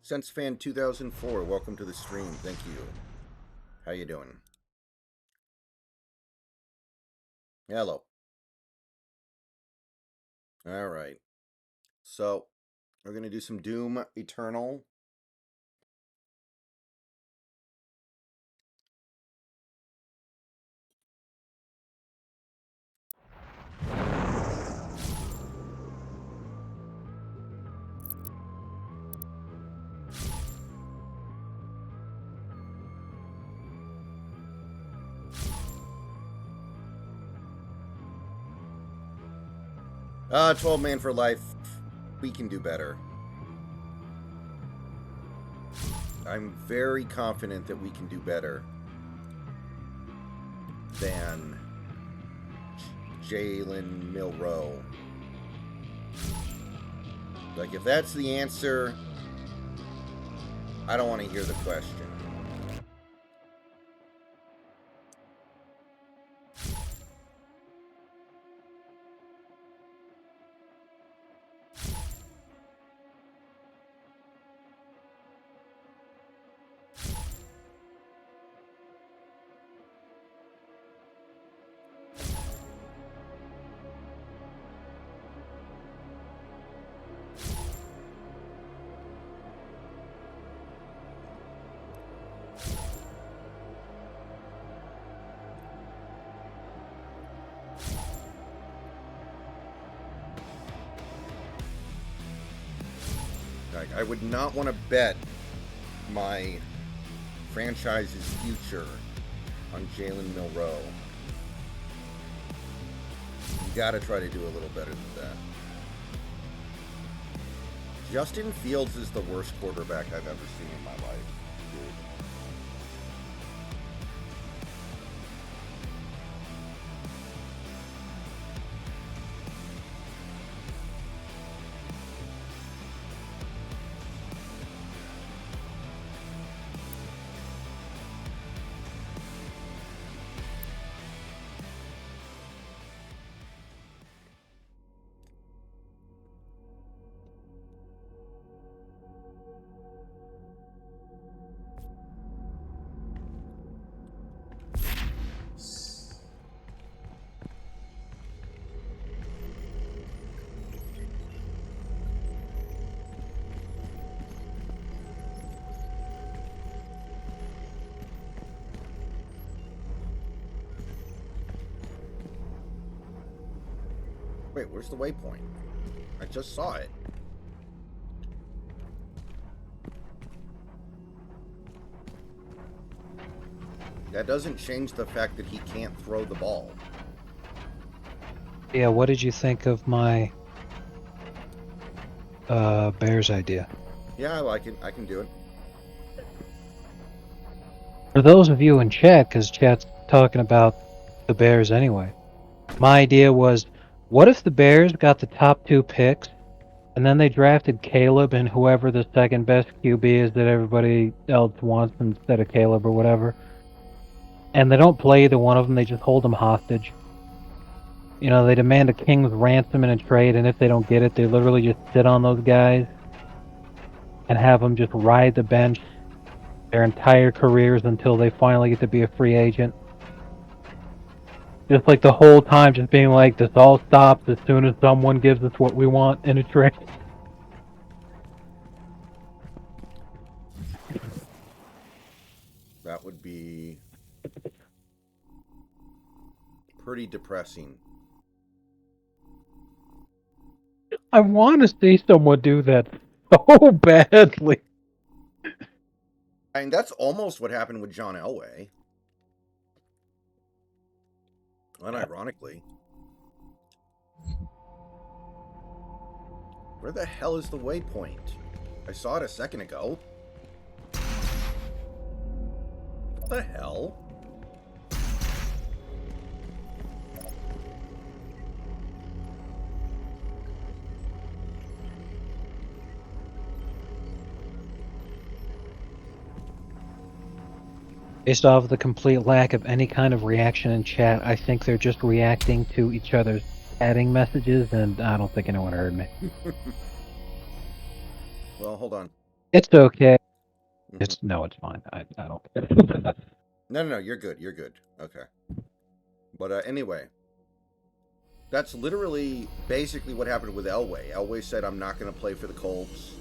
SenseFan 2004, welcome to the stream. Thank you. How you doing? Hello. All right. So, we're going to do some Doom Eternal. Ah, 12 man for life. We can do better. I'm very confident that we can do better than Jalen Milroe. Like, if that's the answer, I don't want to hear the question. I would not want to bet my franchise's future on Jalen Milroe. You gotta try to do a little better than that. Justin Fields is the worst quarterback I've ever seen in my life. Dude. Wait, where's the waypoint? I just saw it. That doesn't change the fact that he can't throw the ball. Yeah, what did you think of my Bears idea? Yeah, I like it. I can do it. For those of you in chat, because chat's talking about the Bears anyway, my idea was, what if the Bears got the top 2 picks, and then they drafted Caleb and whoever the second best QB is that everybody else wants instead of Caleb or whatever, and they don't play either one of them, they just hold them hostage. You know, they demand a king's ransom in a trade, and if they don't get it, they literally just sit on those guys and have them just ride the bench their entire careers until they finally get to be a free agent. Just like the whole time just being like, this all stops as soon as someone gives us what we want in a trade. That would be pretty depressing. I want to see someone do that so badly. I mean, that's almost what happened with John Elway. Unironically. Where the hell is the waypoint? I saw it a second ago. What the hell? Based off of the complete lack of any kind of reaction in chat, I think they're just reacting to each other's adding messages, and I don't think anyone heard me. Well, hold on. It's okay. Mhm. It's fine. I don't care. No, you're good. You're good. Okay. But anyway, that's literally basically what happened with Elway. Elway said, I'm not going to play for the Colts.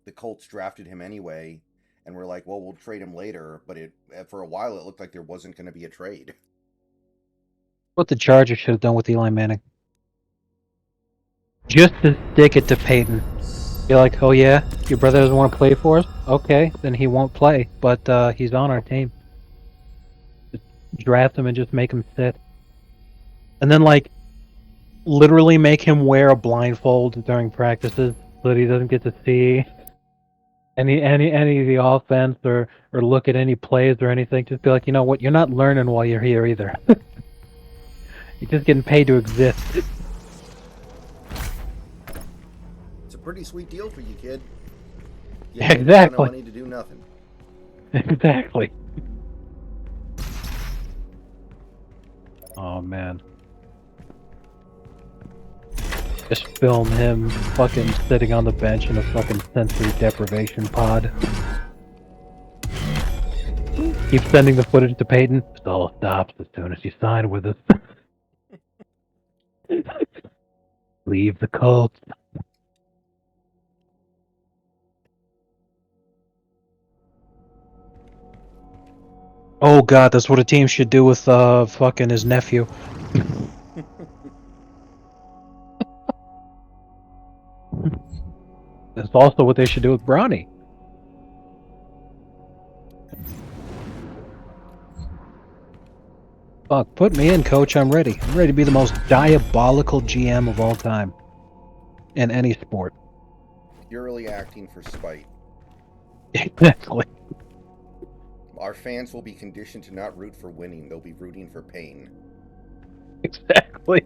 The Colts drafted him anyway, and we're like, well, we'll trade him later. But for a while, it looked like there wasn't going to be a trade. What the Chargers should have done with Eli Manning. Just to stick it to Peyton. You're like, oh yeah, your brother doesn't want to play for us? Okay, then he won't play, but he's on our team. Just draft him and just make him sit. And then, like, literally make him wear a blindfold during practices so that he doesn't get to see any of the offense or look at any plays or anything. Just be like, you know what, you're not learning while you're here either. You're just getting paid to exist. It's a pretty sweet deal for you, kid. You Exactly. money to do nothing. Exactly. Oh man. Just film him fucking sitting on the bench in a fucking sensory deprivation pod. Keep sending the footage to Peyton. It all stops as soon as you sign with us. Leave the Colts. Oh god, that's what a team should do with fucking his nephew. That's also what they should do with Bronny. Fuck, put me in, coach. I'm ready. I'm ready to be the most diabolical GM of all time. In any sport. Purely acting for spite. Exactly. Our fans will be conditioned to not root for winning. They'll be rooting for pain. Exactly.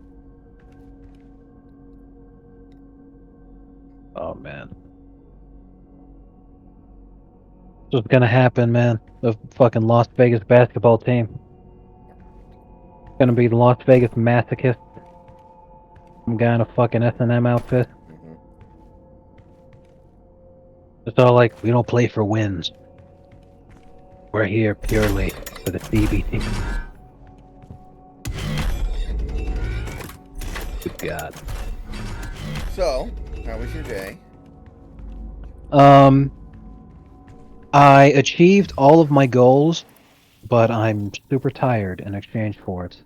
Oh, man. What's gonna happen, man? The fucking Las Vegas basketball team. Gonna be the Las Vegas masochist. Some guy in a fucking S&M outfit. Mm-hmm. It's all like, we don't play for wins. We're here purely for the CBT. Good God. So, how was your day? I achieved all of my goals, but I'm super tired in exchange for it.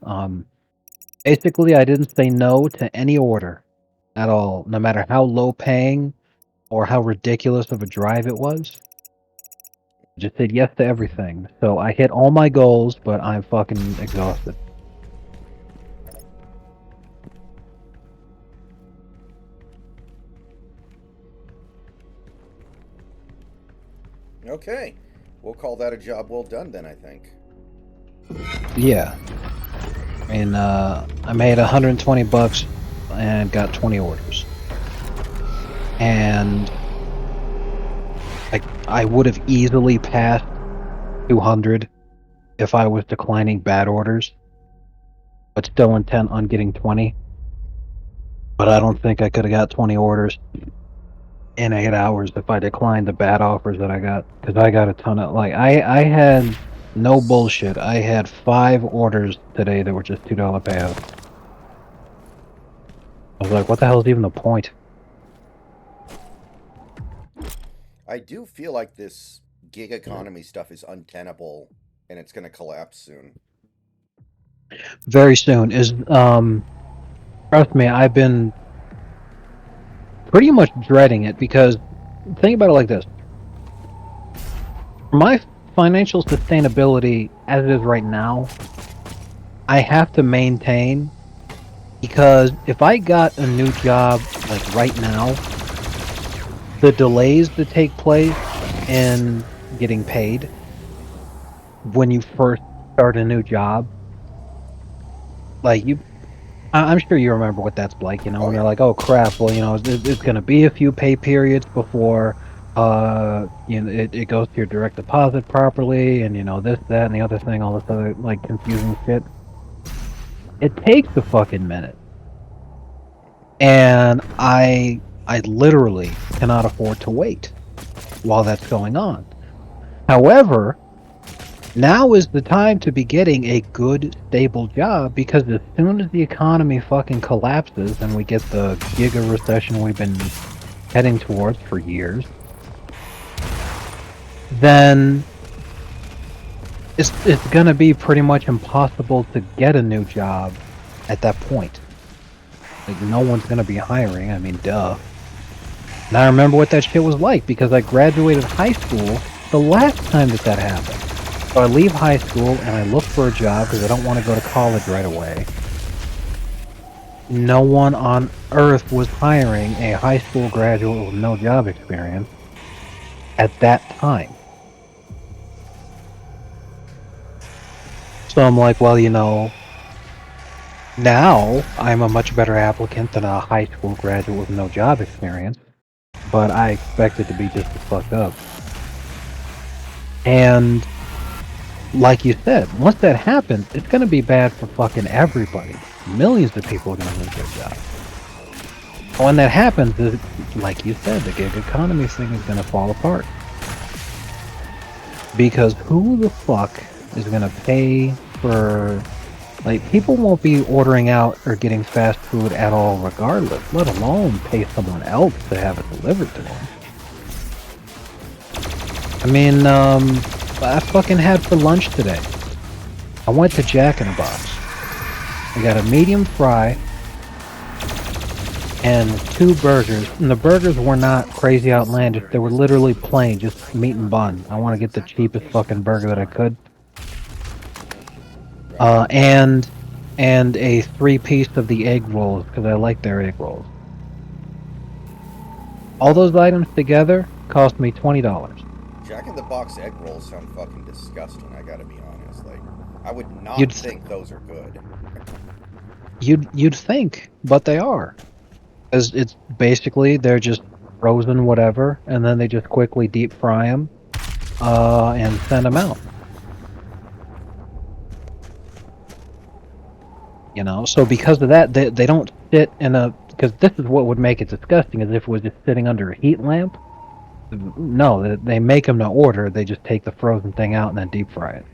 Basically, I didn't say no to any order at all, no matter how low paying or how ridiculous of a drive it was. I just said yes to everything. So I hit all my goals, but I'm fucking exhausted. Okay. We'll call that a job well done then, I think. Yeah. I mean, I made $120 and got 20 orders. And I would have easily passed 200 if I was declining bad orders, but still intent on getting 20. But I don't think I could have got 20 orders in 8 hours if I declined the bad offers that I got, because I got a ton of, like, I had no bullshit. I had 5 orders today that were just $2 payouts. I was like, what the hell is even the point? I do feel like this gig economy stuff is untenable and it's going to collapse soon. Very soon. Trust me, I've been pretty much dreading it, because think about it like this. For my financial sustainability as it is right now, I have to maintain, because if I got a new job like right now, the delays that take place in getting paid when you first start a new job, like I'm sure you remember what that's like, you know, when you're like, oh crap, well, you know, it's going to be a few pay periods before, you know, it goes to your direct deposit properly, and, you know, this, that, and the other thing, all this other, like, confusing shit. It takes a fucking minute. And I I literally cannot afford to wait while that's going on. However, now is the time to be getting a good, stable job, because as soon as the economy fucking collapses and we get the giga recession we've been heading towards for years, then it's gonna be pretty much impossible to get a new job at that point. Like, no one's gonna be hiring, I mean, duh. And I remember what that shit was like, because I graduated high school the last time that happened. So I leave high school and I look for a job because I don't want to go to college right away. No one on earth was hiring a high school graduate with no job experience at that time. So I'm like, well, you know, now I'm a much better applicant than a high school graduate with no job experience, but I expected to be just as fucked up. And like you said, once that happens, it's gonna be bad for fucking everybody. Millions of people are gonna lose their jobs. When that happens, like you said, the gig economy thing is gonna fall apart. Because who the fuck is gonna pay for... Like, people won't be ordering out or getting fast food at all regardless, let alone pay someone else to have it delivered to them. I mean, I fucking had for lunch today. I went to Jack in the Box. I got a medium fry and 2 burgers. And the burgers were not crazy outlandish. They were literally plain, just meat and bun. I want to get the cheapest fucking burger that I could. And a 3-piece of the egg rolls, because I like their egg rolls. All those items together cost me $20. Jack in the Box egg rolls sound fucking disgusting, I gotta be honest. Like, I would not think those are good. You'd think, but they are. As it's basically, they're just frozen whatever, and then they just quickly deep fry them, and send them out. You know, so because of that, they don't sit in a... Because this is what would make it disgusting, is if it was just sitting under a heat lamp. No, they make them to order. They just take the frozen thing out and then deep fry it.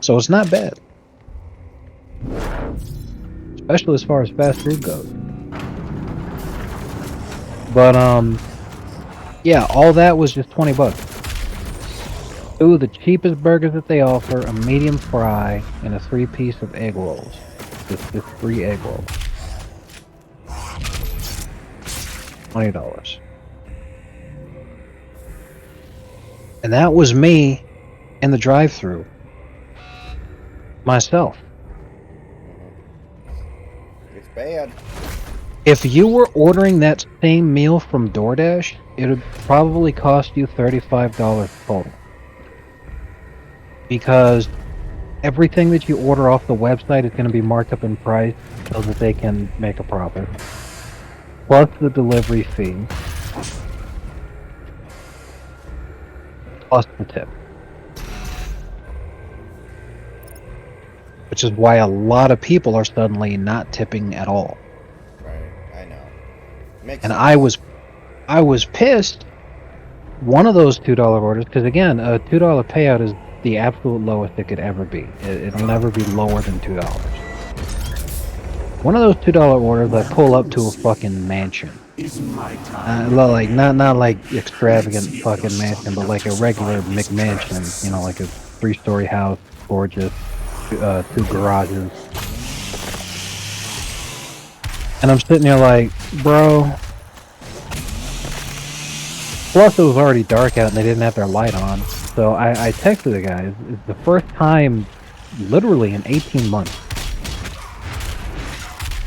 So it's not bad. Especially as far as fast food goes. But, yeah, all that was just $20. Ooh, the cheapest burgers that they offer, a medium fry, and a 3-piece of egg rolls. Just 3 egg rolls. $20. And that was me in the drive-thru. Myself. It's bad. If you were ordering that same meal from DoorDash, it would probably cost you $35 total. Because everything that you order off the website is going to be marked up in price so that they can make a profit. Plus the delivery fee. Plus the tip. Which is why a lot of people are suddenly not tipping at all. Right, I know. Makes And sense. I was pissed. One of those $2 orders, because again, a $2 payout is the absolute lowest it could ever be. It'll never be lower than $2. One of those $2 orders, I pull up to a fucking mansion. Like not like extravagant fucking mansion, but like a regular McMansion. You know, like a 3-story house, gorgeous, 2 garages. And I'm sitting there like, bro. Plus, it was already dark out and they didn't have their light on. So I texted the guys. It's the first time, literally in 18 months,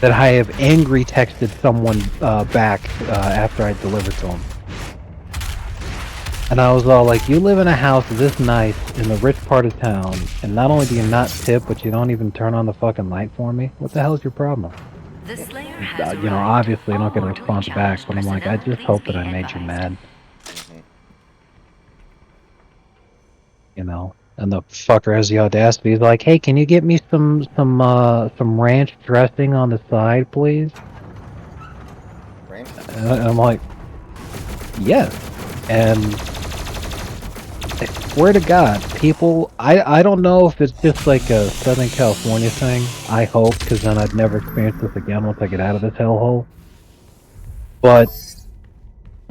that I have angry texted someone back after I delivered to them. And I was all like, you live in a house this nice in the rich part of town, and not only do you not tip, but you don't even turn on the fucking light for me? What the hell is your problem? The Slayer has You know, obviously I don't get a response back, but I'm like, I just hope that I made you mad. You know? And the fucker has the audacity. He's like, "Hey, can you get me some ranch dressing on the side, please?" Ranch? And I'm like, "Yes." And I swear to God, people, I don't know if it's just like a Southern California thing. I hope, because then I'd never experience this again once I get out of this hellhole. But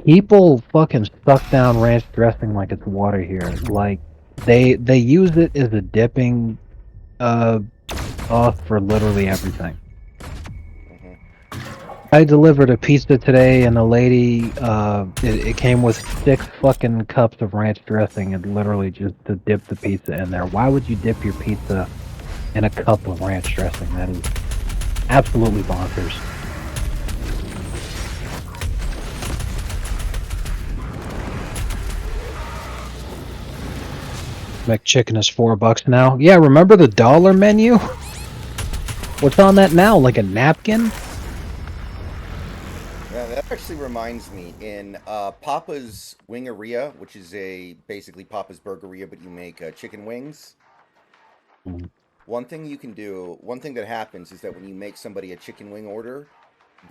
people fucking suck down ranch dressing like it's water here. Like they use it as a dipping sauce for literally everything. Hmm. I delivered a pizza today, and the lady, it came with 6 fucking cups of ranch dressing, and literally just to dip the pizza in there. Why would you dip your pizza in a cup of ranch dressing? That is absolutely bonkers. McChicken is $4 now. Yeah, remember the dollar menu? What's on that now? Like a napkin? Yeah, that actually reminds me. In Papa's Wingeria, which is basically Papa's Burgeria, but you make chicken wings. Mm. One thing you can do, one thing that happens is that when you make somebody a chicken wing order,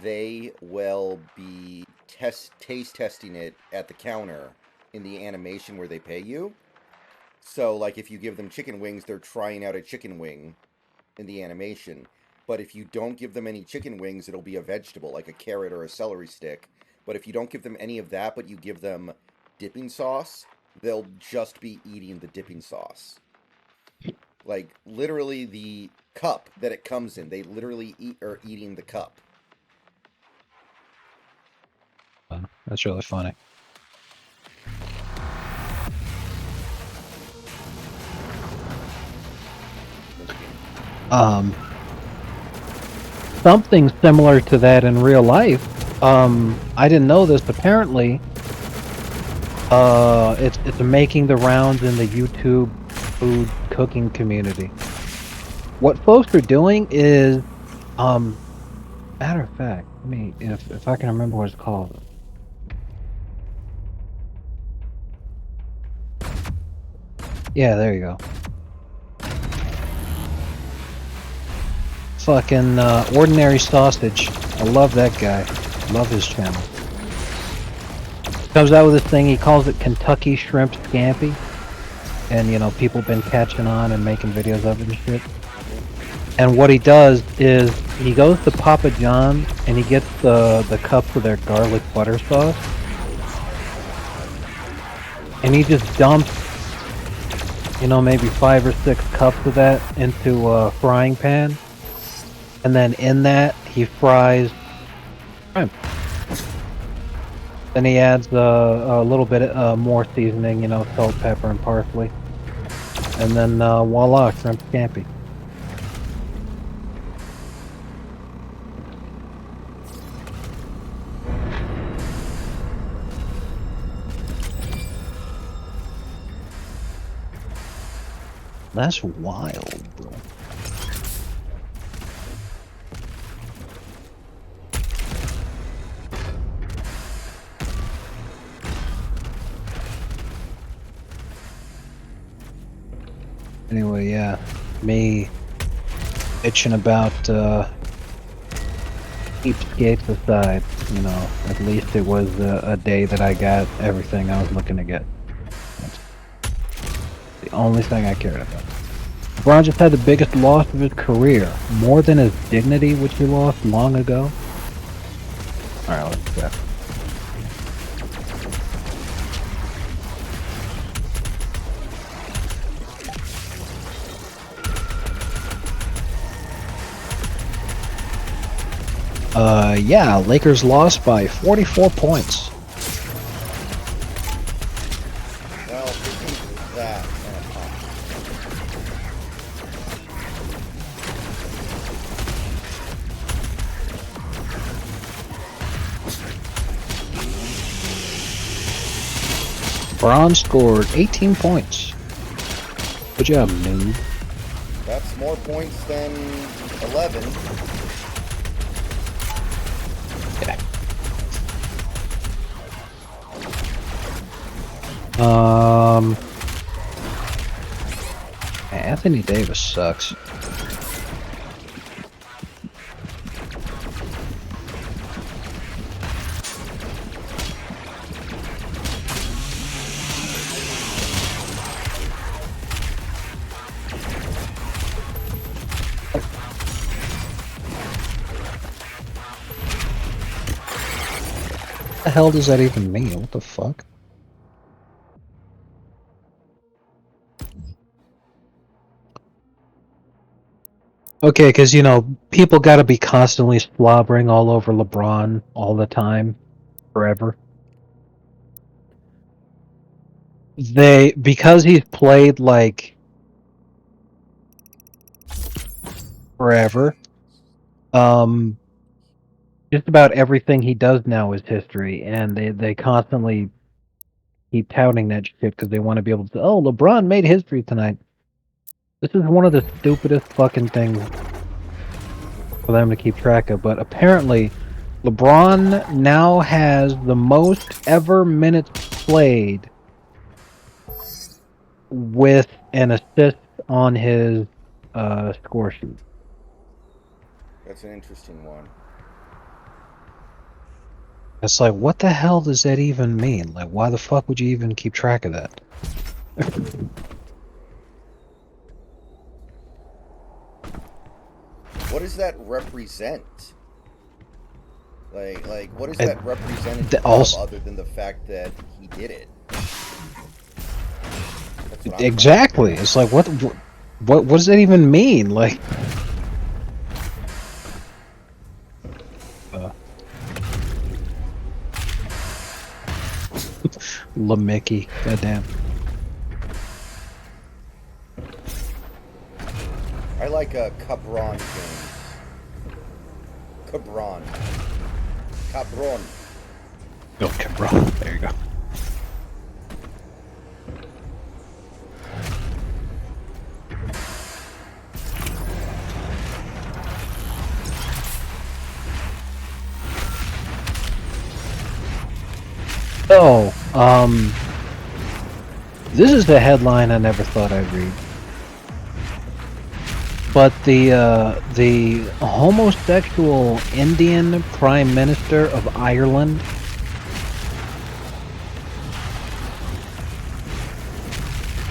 they will be taste testing it at the counter in the animation where they pay you. So, like, if you give them chicken wings, they're trying out a chicken wing in the animation. But if you don't give them any chicken wings, it'll be a vegetable, like a carrot or a celery stick. But if you don't give them any of that, but you give them dipping sauce, they'll just be eating the dipping sauce. Like, literally the cup that it comes in, they literally are eating the cup. That's really funny. Um, something similar to that in real life. I didn't know this. Apparently, it's making the rounds in the YouTube food cooking community. What folks are doing is, matter of fact, let me, if I can remember what it's called. Yeah, there you go. Fucking Ordinary Sausage. I love that guy. Love his channel. Comes out with this thing, he calls it Kentucky Shrimp Scampi. And, you know, people been catching on and making videos of it and shit. And what he does is, he goes to Papa John's and he gets the cups of their garlic butter sauce. And he just dumps, you know, maybe 5 or 6 cups of that into a frying pan. And then in that, he fries shrimp. Then he adds a little bit more seasoning, you know, salt, pepper, and parsley. And then voila, shrimp scampi. That's wild, bro. Anyway, yeah, me bitching about cheapskates aside, you know, at least it was a day that I got everything I was looking to get. That's the only thing I cared about. LeBron just had the biggest loss of his career, more than his dignity, which he lost long ago. Alright, let's go. Yeah, Lakers lost by 44 points. Well, between that and a pump. Bron scored 18 points. Good job, noob. That's more points than 11. Anthony Davis sucks. What the hell does that even mean? What the fuck? Okay, because, you know, people gotta be constantly slobbering all over LeBron all the time, forever. Because he's played, like, forever, just about everything he does now is history, and they constantly keep touting that shit because they want to be able to say, oh, LeBron made history tonight. This is one of the stupidest fucking things for them to keep track of, but apparently LeBron now has the most ever minutes played with an assist on his score sheet. That's an interesting one. It's like, what the hell does that even mean? Like, why the fuck would you even keep track of that? What does that represent? Like, what is that representative of other than the fact that he did it? Exactly. It's like, what does that even mean? Like, LaMickey, goddamn. I like Cabron James. Cabron. Oh, Cabron. There you go. So, this is the headline I never thought I'd read. But the homosexual Indian Prime Minister of Ireland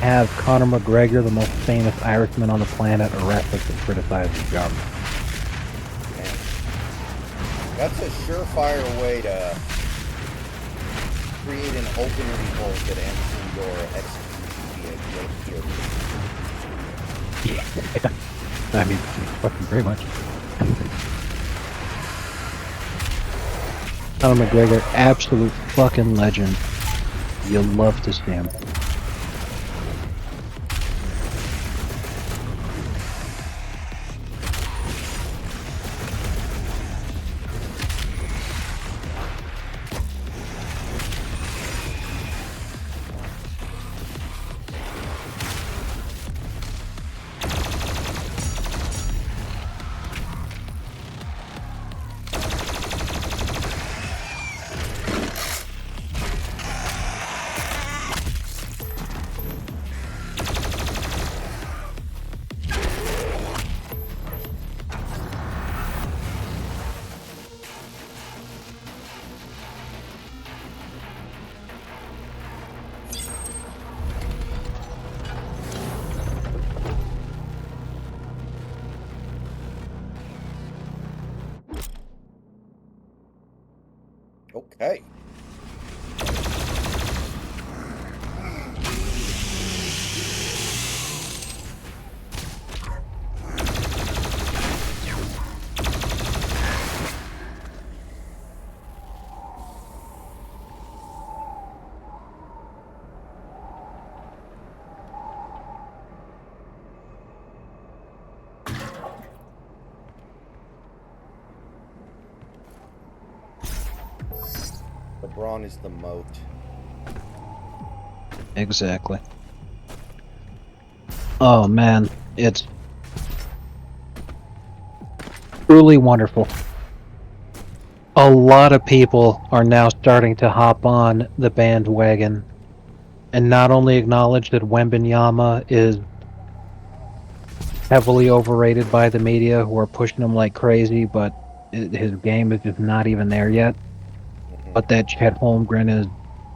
have Conor McGregor, the most famous Irishman on the planet, arrested for criticizing the government. Man. That's a surefire way to create an open revolt that ends in your execution via guilty. Yeah. I mean, fucking pretty much. Conor McGregor, absolute fucking legend. You'll love to see him. Okay. LeBron is the moat. Exactly. Oh man, it's truly wonderful. A lot of people are now starting to hop on the bandwagon and not only acknowledge that Wembanyama is heavily overrated by the media who are pushing him like crazy, but his game is just not even there yet. But that Chet Holmgren is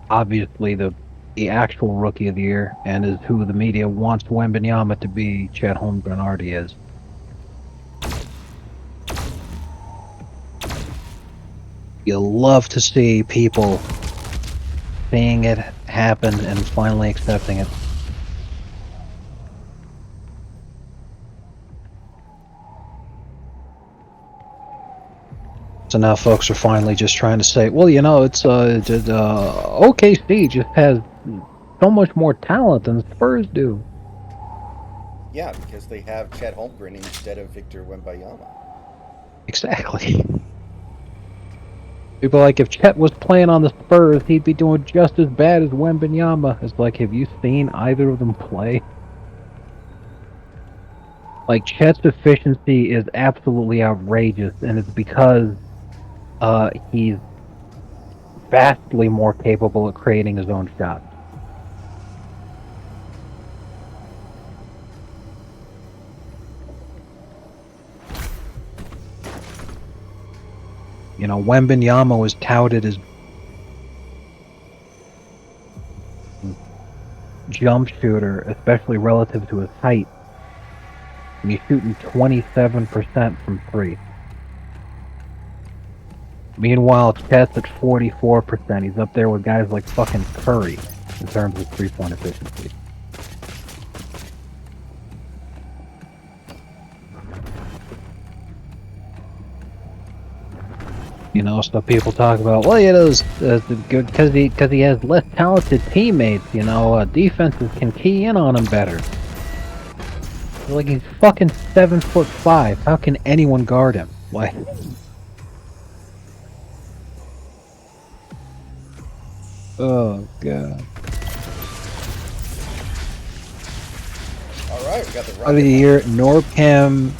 obviously the actual rookie of the year and is who the media wants Wembanyama to be. Chet Holmgren already is. You'll love to see people seeing it happen and finally accepting it. So now folks are finally just trying to say, well, you know, it's OKC just has so much more talent than Spurs do. Yeah, because they have Chet Holmgren instead of Victor Wembanyama. Exactly. People are like, if Chet was playing on the Spurs, he'd be doing just as bad as Wembanyama. It's like, have you seen either of them play? Like, Chet's efficiency is absolutely outrageous, and it's because he's vastly more capable of creating his own shots. You know, Wembanyama was touted as jump shooter, especially relative to his height. And he's shooting 27% from 3. Meanwhile, Chet's at 44%. He's up there with guys like fucking Curry in terms of 3-point efficiency. You know, so people talk about, well, you know, because he has less talented teammates. You know, defenses can key in on him better. Like, he's fucking 7'5". How can anyone guard him? Like, oh god. All right, we got the Of the year, NORCAM.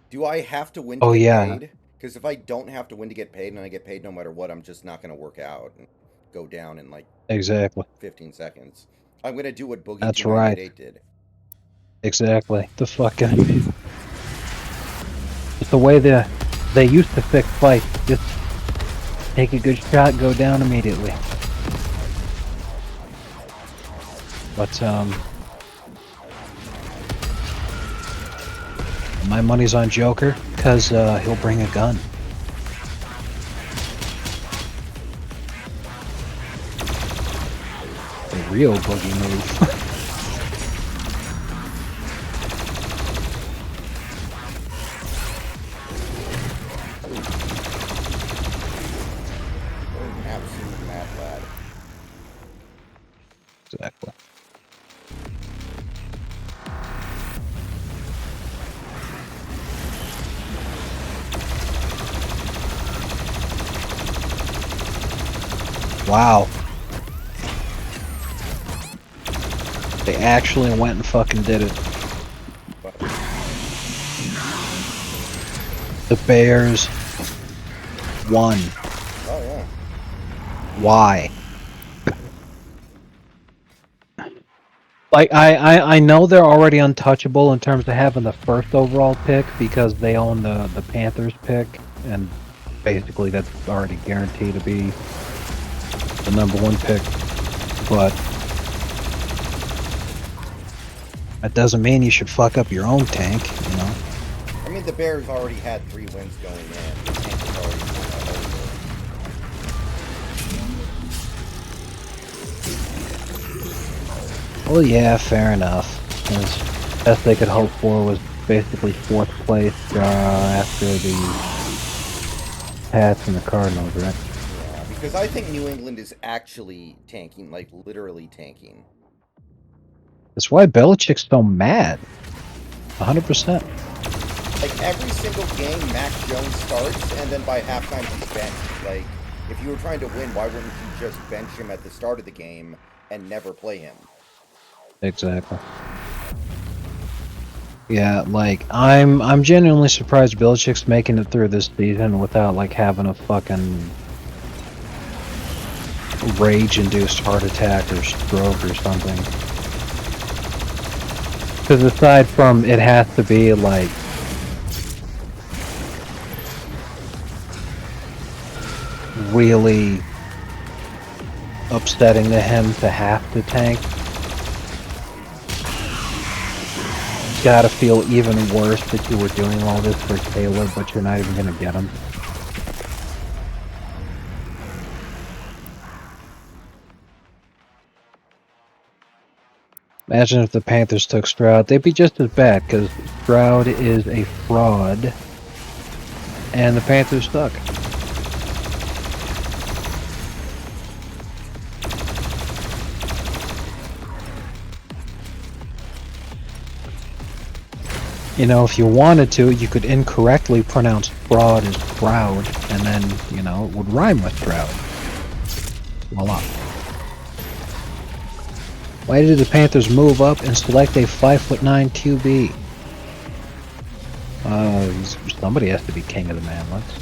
Do I have to win to Oh get yeah. paid? Because if I don't have to win to get paid and I get paid no matter what, I'm just not going to work out and go down in like Exactly. 15 seconds. I'm going to do what Boogie That's 298 right. did. Exactly. The fucking. It's the way they used to fix fights. Just take a good shot, go down immediately. But my money's on Joker because he'll bring a gun. The real Boogie move. Absolute mad lad. Exactly. Wow. They actually went and fucking did it. The Bears won. Oh, yeah. Why? Like, I know they're already untouchable in terms of having the first overall pick because they own the Panthers pick, and basically that's already guaranteed to be the #1 pick. But that doesn't mean you should fuck up your own tank, you know? I mean, the Bears already had 3 wins going in. The Panthers already won that over. Well, yeah, fair enough. As best they could hope for was basically 4th place after the Pats and the Cardinals, right? Yeah, because I think New England is actually tanking, like literally tanking. That's why Belichick's so mad. 100%. Like every single game, Mac Jones starts, and then by halftime he's benched. Like, if you were trying to win, why wouldn't you just bench him at the start of the game and never play him? Exactly. Yeah, like I'm genuinely surprised Belichick's making it through this season without like having a fucking rage-induced heart attack or stroke or something. Because aside from it has to be like really upsetting to him to have to tank, it's gotta feel even worse that you were doing all this for Caleb, but you're not even gonna get him. Imagine if the Panthers took Stroud. They'd be just as bad, because Stroud is a fraud, and the Panthers suck. You know, if you wanted to, you could incorrectly pronounce fraud as Stroud, and then, you know, it would rhyme with Stroud. Voila. Why did the Panthers move up and select a 5'9" QB? Somebody has to be king of the manlets.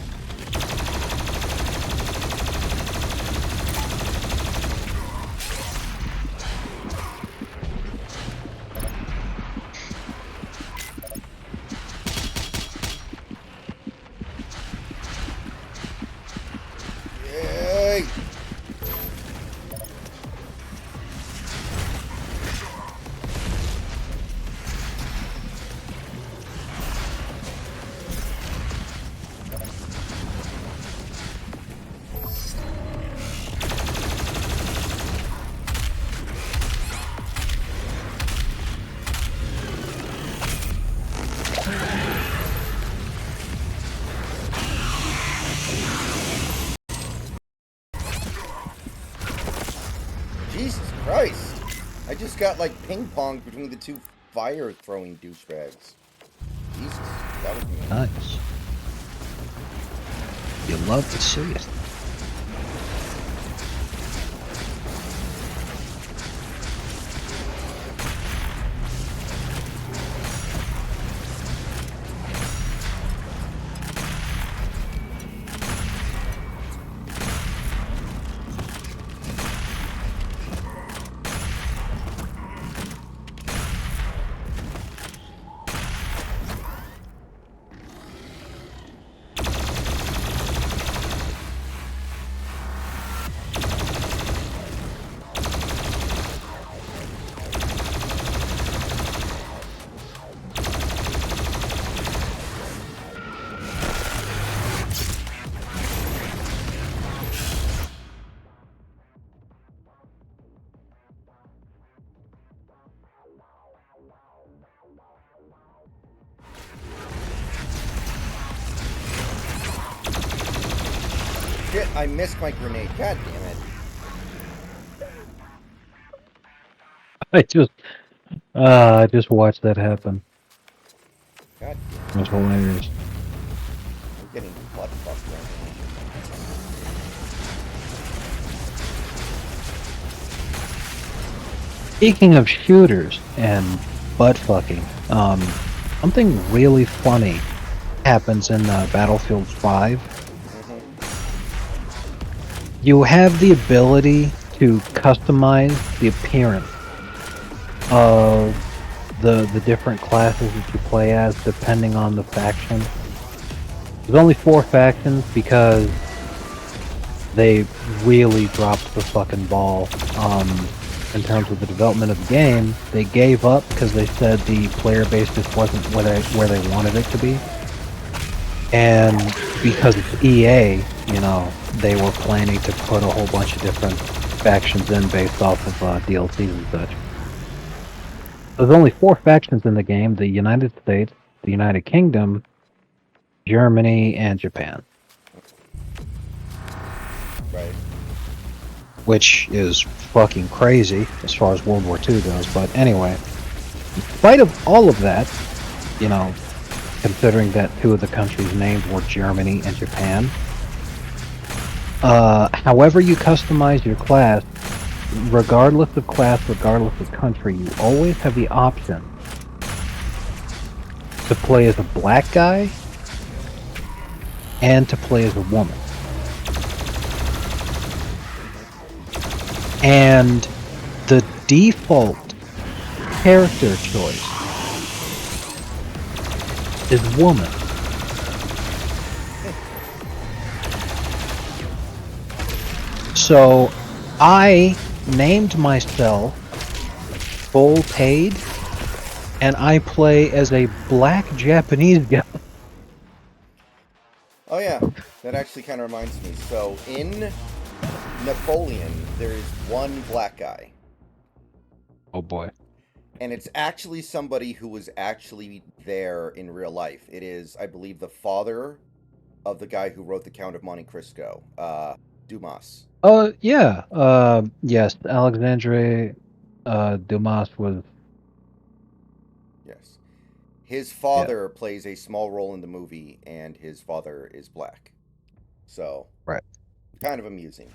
Yay! Jesus Christ! I just got like ping pong between the two fire throwing douchebags. Jesus, that was me. Nice. You love to see it. Shit, I missed my grenade. God damn it. I just watched that happen. God It was hilarious. I'm getting butt fucked right Speaking of shooters and butt fucking, something really funny happens in Battlefield 5. now. You have the ability to customize the appearance of the different classes that you play as depending on the faction. There's only 4 factions because they really dropped the fucking ball in terms of the development of the game. They gave up because they said the player base just wasn't where they wanted it to be. And because it's EA, you know, they were planning to put a whole bunch of different factions in based off of DLCs and such. There's only 4 factions in the game: the United States, the United Kingdom, Germany, and Japan. Right. Which is fucking crazy as far as World War II goes. But anyway, in spite of all of that, you know, considering that 2 of the countries named were Germany and Japan, however you customize your class, regardless of class, regardless of country, you always have the option to play as a black guy and to play as a woman. And the default character choice is woman. So I named myself Full Paid, and I play as a black Japanese guy. Oh yeah, that actually kind of reminds me. So in Napoleon, there is one black guy, Oh boy. and it's actually somebody who was actually there in real life. It is, I believe, the father of the guy who wrote The Count of Monte Cristo, Dumas. Yeah. Yes, Alexandre Dumas was. Yes. His Yeah. father plays a small role in the movie, and his father is black. So, Right. kind of amusing.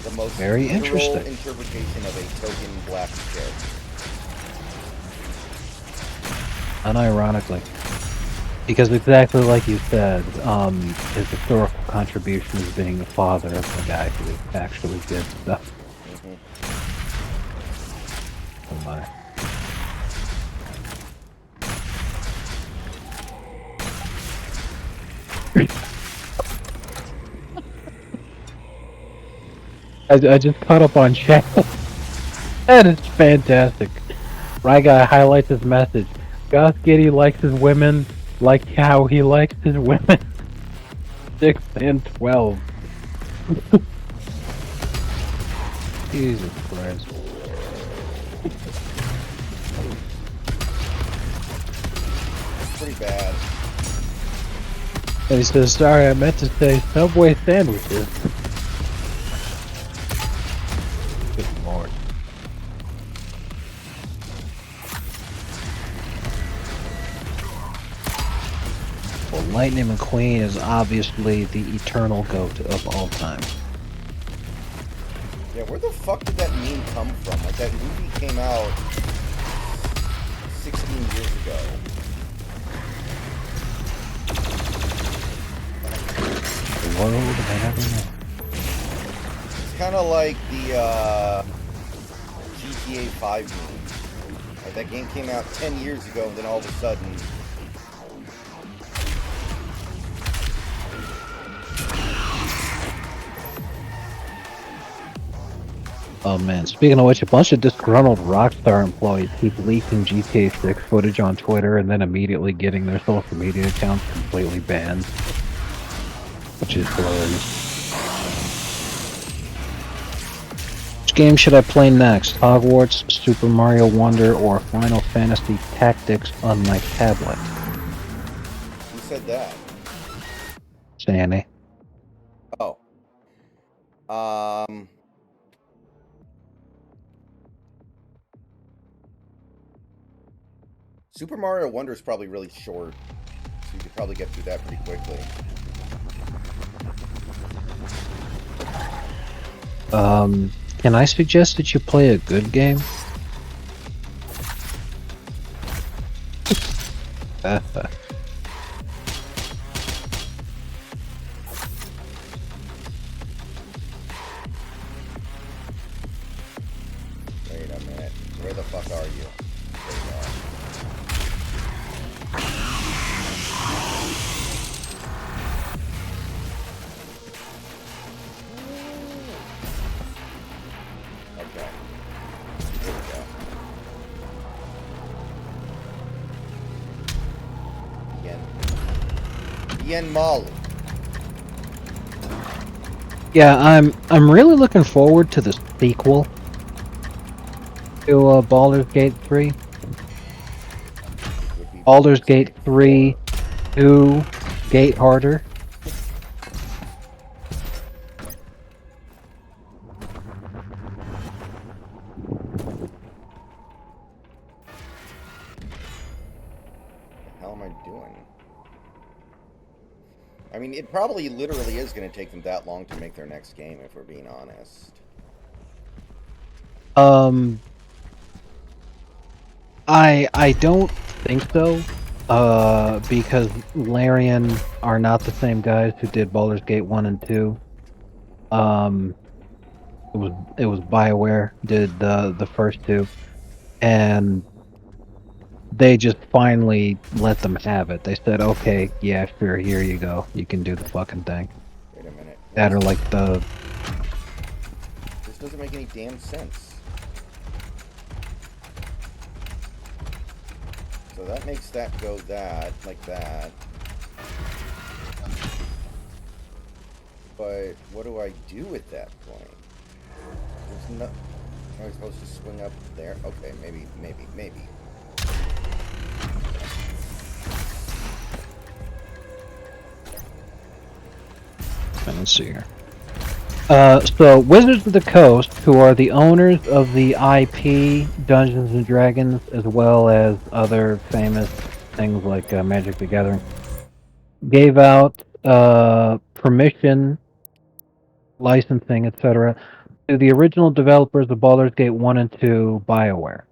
The most Very literal interesting. interpretation of a token black character. Unironically. Because exactly like you said, his historical contribution is being the father of the guy who actually did stuff. Mm-hmm. Oh my. I just caught up on chat. That is fantastic. Right guy highlights his message. Goth Giddy likes his women like how he likes his women. 6 and 12. Jesus Christ. Pretty bad. And he says, sorry, I meant to say Subway sandwiches. Good lord. Well, Lightning McQueen is obviously the eternal GOAT of all time. Yeah, where the fuck did that meme come from? Like, that movie came out 16 years ago. The world may never know. It's kind of like the GTA 5 meme. Like, that game came out 10 years ago, and then all of a sudden... Oh man, speaking of which, a bunch of disgruntled Rockstar employees keep leaking GTA 6 footage on Twitter and then immediately getting their social media accounts completely banned. Which is hilarious. Which game should I play next? Hogwarts, Super Mario Wonder, or Final Fantasy Tactics on my tablet? Who said that? Sandy. Oh. Super Mario Wonder is probably really short, so you could probably get through that pretty quickly. Can I suggest that you play a good game? Wait a minute. Where the fuck are you? There you are. Okay. Here we go. Yen Mal. Yeah, I'm really looking forward to the sequel to Baldur's Gate 3. Would be Baldur's Gate 3 2 Gate Harder. What the hell am I doing? I mean, it probably literally is going to take them that long to make their next game, if we're being honest. I don't think so. Because Larian are not the same guys who did Baldur's Gate 1 and 2. It was BioWare did the first two, and they just finally let them have it. They said, okay, yeah, sure, here you go. You can do the fucking thing. Wait a minute. That or like the... This doesn't make any damn sense. So that makes that go that, like that. But what do I do at that point? There's no... Am I supposed to swing up there? Okay, maybe. Let's see here. So Wizards of the Coast, who are the owners of the IP Dungeons and Dragons, as well as other famous things like Magic the Gathering, gave out permission, licensing, etc., to the original developers of Baldur's Gate 1 and 2, BioWare.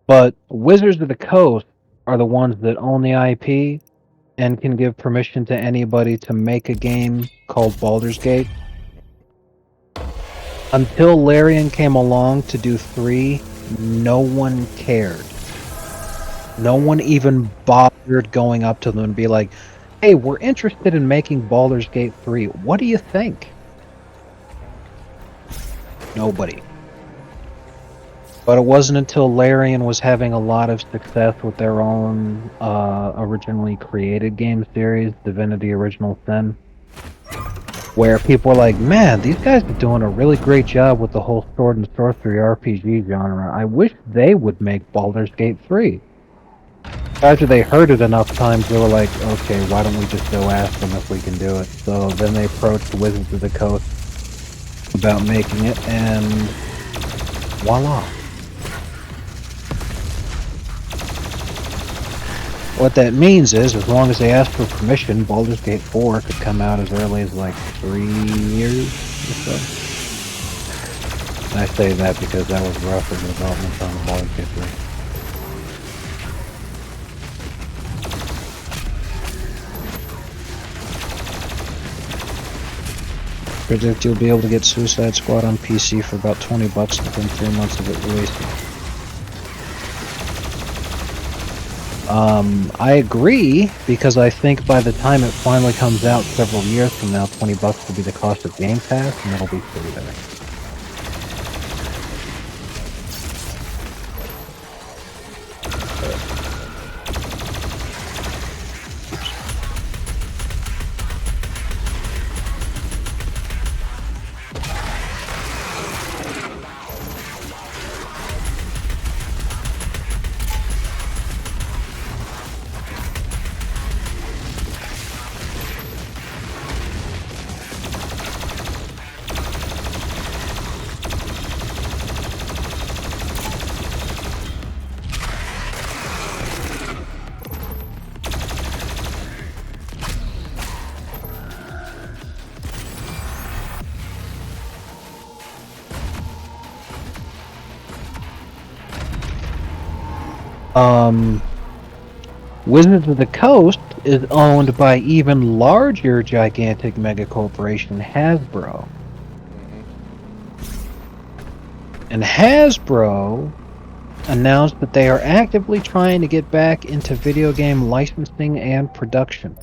But Wizards of the Coast are the ones that own the IP and can give permission to anybody to make a game called Baldur's Gate. Until Larian came along to do 3, no one cared. No one even bothered going up to them and be like, hey, we're interested in making Baldur's Gate 3. What do you think? Nobody. But it wasn't until Larian was having a lot of success with their own originally created game series, Divinity Original Sin, where people were like, man, these guys are doing a really great job with the whole sword and sorcery RPG genre. I wish they would make Baldur's Gate 3. After they heard it enough times, they were like, okay, why don't we just go ask them if we can do it? So then they approached Wizards of the Coast about making it, and voila. What that means is, as long as they ask for permission, Baldur's Gate 4 could come out as early as like 3 years or so. And I say that because that was rough in development on the Baldur's Gate 3. Predict you'll be able to get Suicide Squad on PC for about $20 within 3 months of it releasing. I agree, because I think by the time it finally comes out several years from now, $20 will be the cost of Game Pass, and it'll be free there. Wizards of the Coast is owned by even larger, gigantic mega corporation, Hasbro. And Hasbro announced that they are actively trying to get back into video game licensing and production.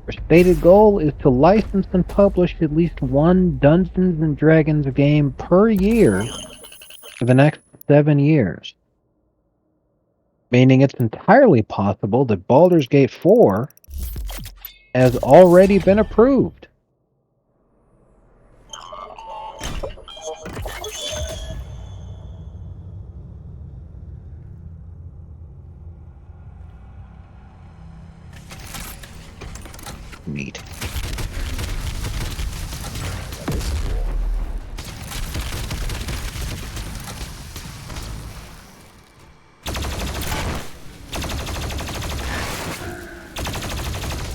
Their stated goal is to license and publish at least one Dungeons and Dragons game per year for the next 7 years. Meaning it's entirely possible that Baldur's Gate 4 has already been approved. Neat. That is cool.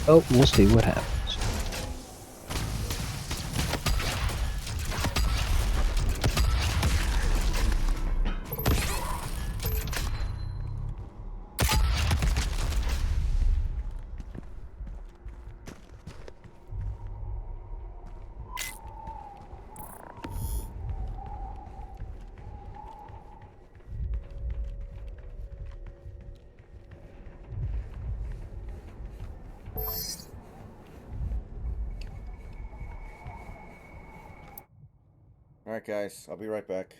Oh, we'll see what happens. Alright, guys. I'll be right back.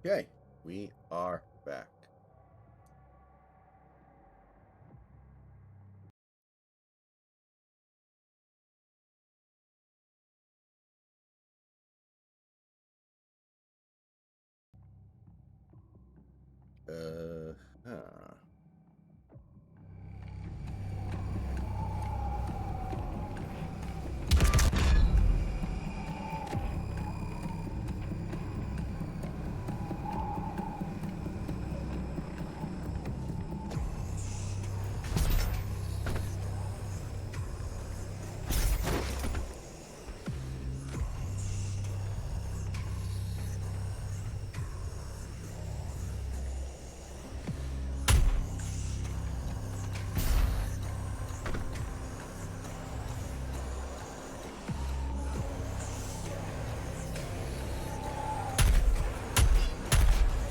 Okay, we are back. Huh.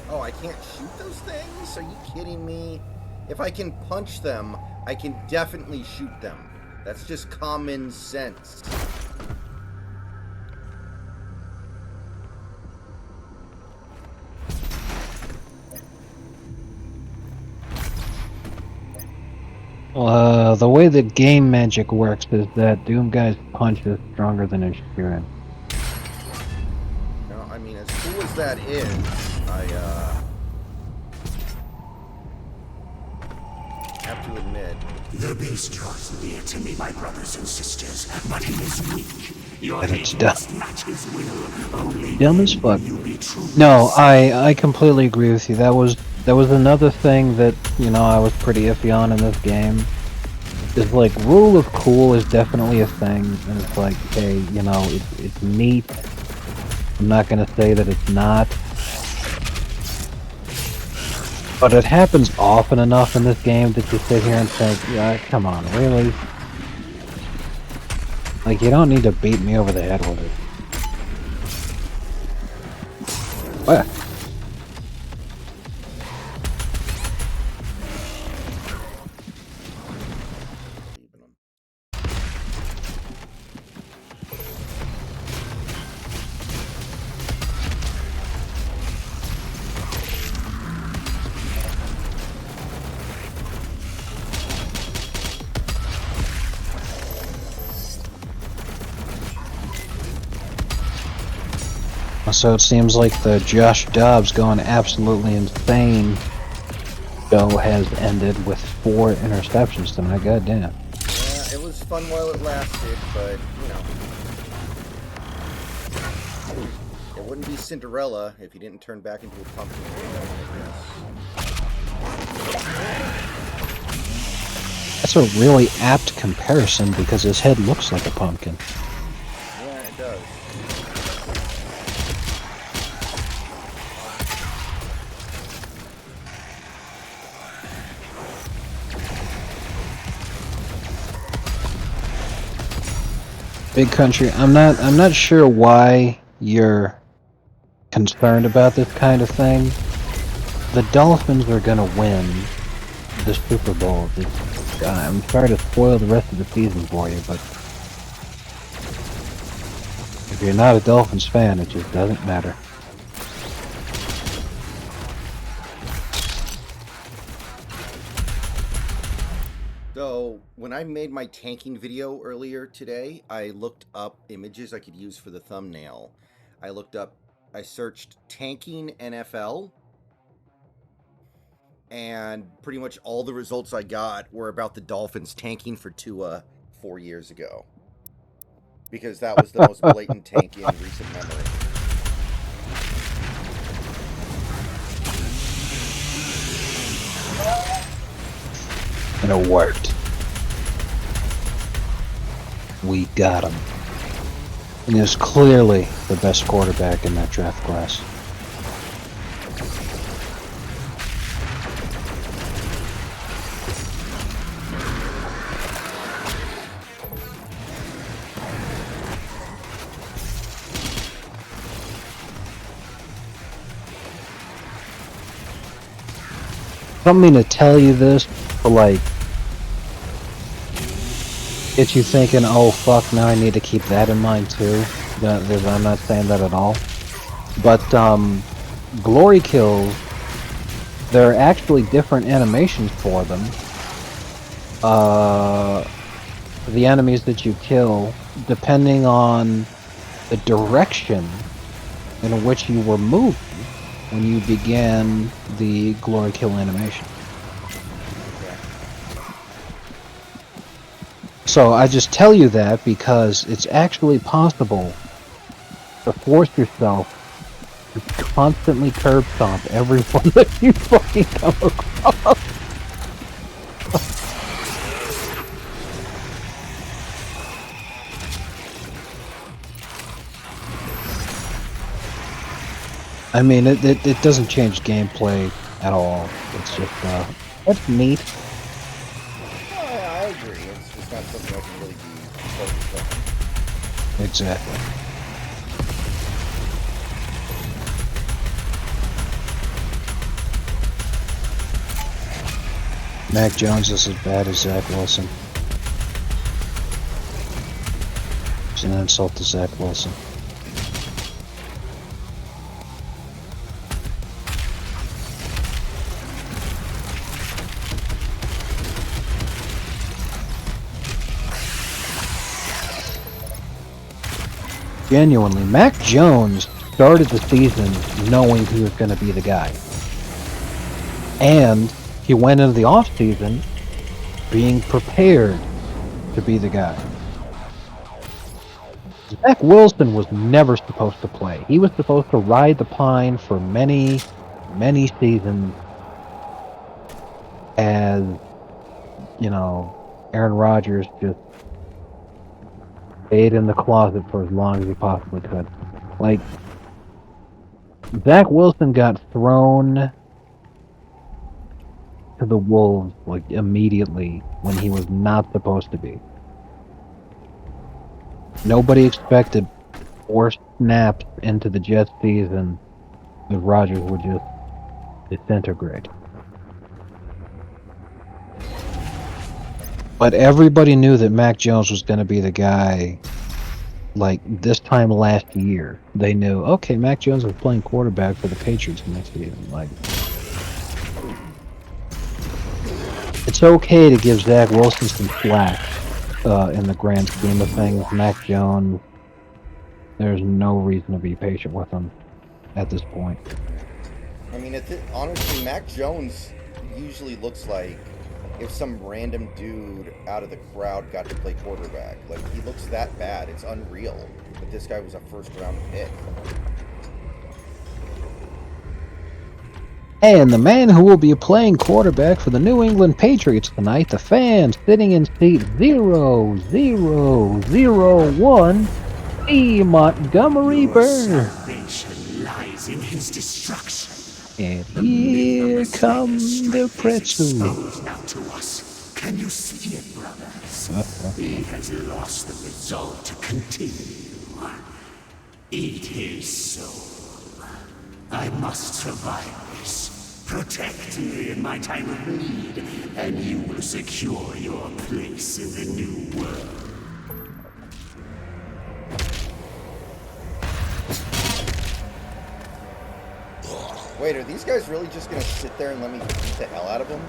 Oh, I can't shoot those things? Are you kidding me? If I can punch them, I can definitely shoot them. That's just common sense. The way that game magic works is that Doom Guy's punch is stronger than his Sheeran. Now, I mean, as cool as that is, I have to admit. The beast draws near to me, my brothers and sisters, but he is weak. And it's dumb. Dumb as fuck. No, I completely agree with you. That was another thing that, you know, I was pretty iffy on in this game. Is like, rule of cool is definitely a thing, and it's like, hey, you know, it's neat. I'm not gonna say that it's not. But it happens often enough in this game that you sit here and think, yeah, come on, really? Like, you don't need to beat me over the head with it. What? So it seems like the Josh Dobbs going absolutely insane show has ended with 4 interceptions tonight. Goddamn. Yeah, it was fun while it lasted, but, you know. It wouldn't be Cinderella if he didn't turn back into a pumpkin. That's a really apt comparison because his head looks like a pumpkin. Yeah, it does. Big Country, I'm not sure why you're concerned about this kind of thing. The Dolphins are gonna win the Super Bowl. I'm sorry to spoil the rest of the season for you, but if you're not a Dolphins fan, it just doesn't matter. So, when I made my tanking video earlier today, I looked up images I could use for the thumbnail. I searched tanking NFL, and pretty much all the results I got were about the Dolphins tanking for Tua 4 years ago. Because that was the most blatant tank in recent memory. And it worked. We got him. And he was clearly the best quarterback in that draft class. I don't mean to tell you this, but like, get you thinking, oh fuck, now I need to keep that in mind too. I'm not saying that at all. But glory kills, there are actually different animations for them. The enemies that you kill, depending on the direction in which you were moving when you began the glory kill animation. So I just tell you that because it's actually possible to force yourself to constantly curb stomp everyone that you fucking come across. I mean, it doesn't change gameplay at all. It's just, that's neat. I agree. It's just not something I can really be focused on. Exactly. Mac Jones is as bad as Zach Wilson. It's an insult to Zach Wilson. Genuinely, Mac Jones started the season knowing he was going to be the guy. And he went into the offseason being prepared to be the guy. Zach Wilson was never supposed to play. He was supposed to ride the pine for many, many seasons as, you know, Aaron Rodgers just stayed in the closet for as long as he possibly could. Like, Zach Wilson got thrown to the wolves like immediately when he was not supposed to be. Nobody expected 4 snaps into the Jets season that Rodgers would just disintegrate. But everybody knew that Mac Jones was going to be the guy. Like this time last year, they knew, okay, Mac Jones was playing quarterback for the Patriots next season. Like, it's okay to give Zach Wilson some slack in the grand scheme of things. Mac Jones, there's no reason to be patient with him at this point. I mean, honestly, Mac Jones usually looks like if some random dude out of the crowd got to play quarterback. Like, he looks that bad. It's unreal that this guy was a first-round pick. And the man who will be playing quarterback for the New England Patriots tonight, the fans sitting in seat 0001, E. Montgomery Burr. Salvation lies in his destruction. And here come the pretzels. Exposed now to us. Can you see it, brothers? He has lost the resolve to continue. Eat his soul. I must survive this. Protect me in my time of need, and you will secure your place in the new world. Wait, are these guys really just gonna sit there and let me beat the hell out of them?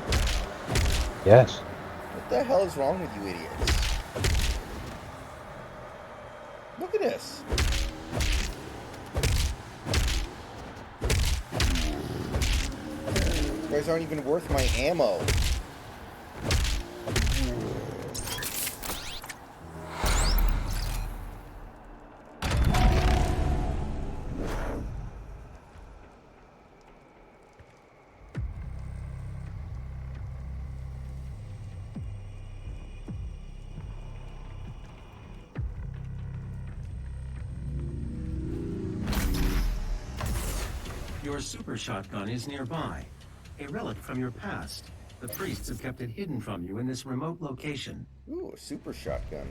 Yes. What the hell is wrong with you idiots? Look at this. You guys aren't even worth my ammo. Your super shotgun is nearby. A relic from your past. The priests have kept it hidden from you in this remote location. Ooh, a super shotgun.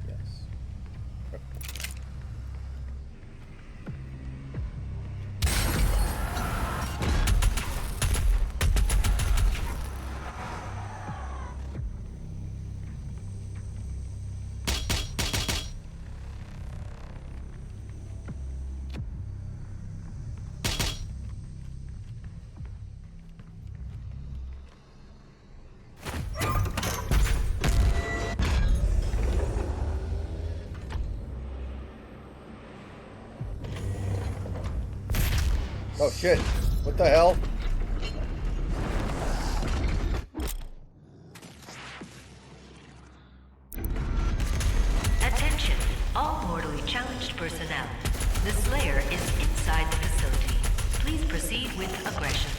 Yes. Oh shit, what the hell? Attention, all mortally challenged personnel. The Slayer is inside the facility. Please proceed with aggression.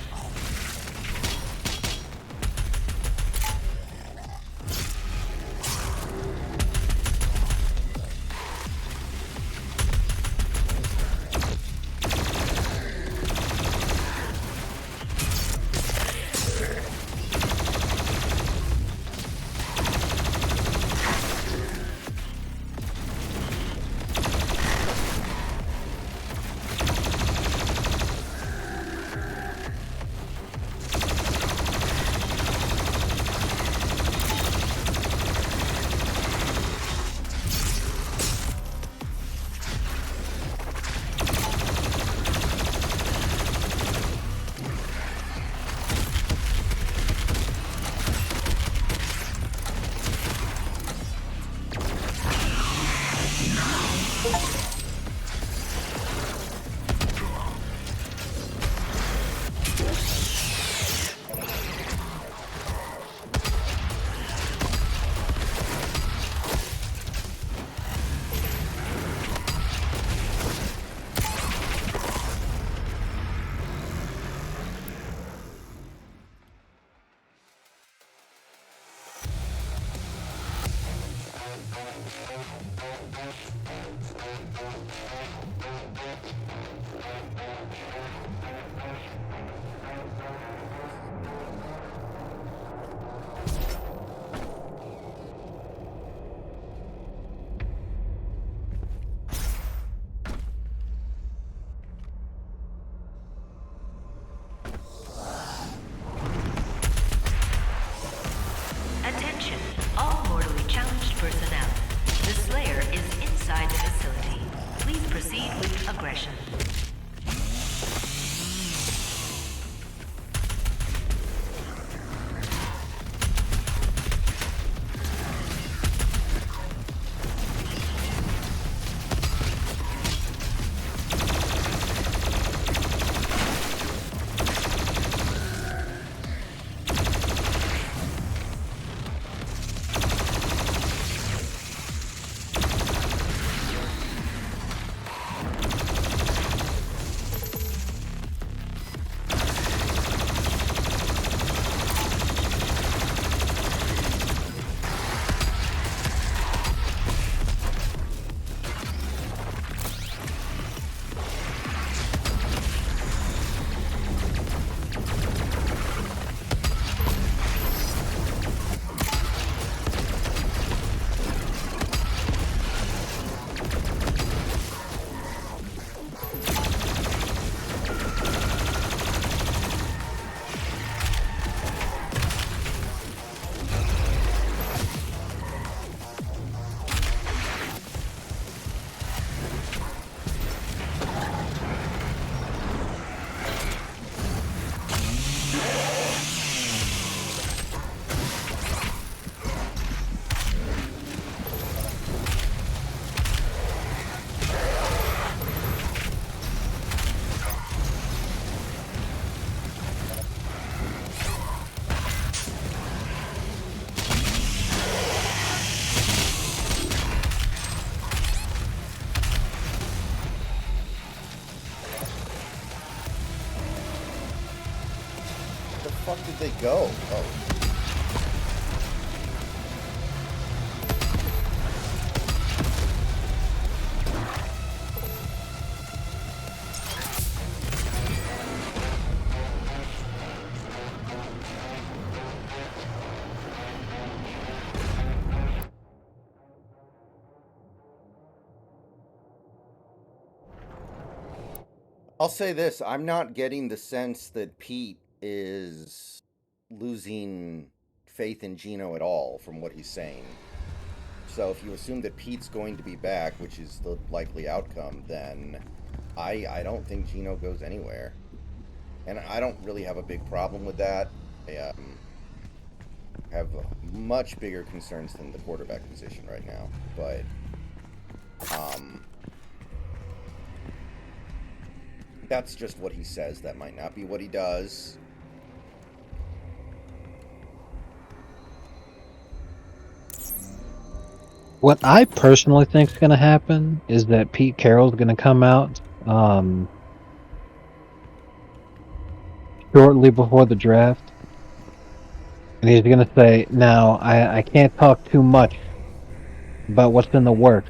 aggression. Where the fuck did they go? Oh. I'll say this, I'm not getting the sense that Pete is losing faith in Gino at all from what he's saying. So if you assume that Pete's going to be back, which is the likely outcome, then I don't think Gino goes anywhere. And I don't really have a big problem with that. I have much bigger concerns than the quarterback position right now. But that's just what he says. That might not be what he does. What I personally think is going to happen is that Pete Carroll's going to come out shortly before the draft, and he's going to say, "Now, I can't talk too much about what's in the works,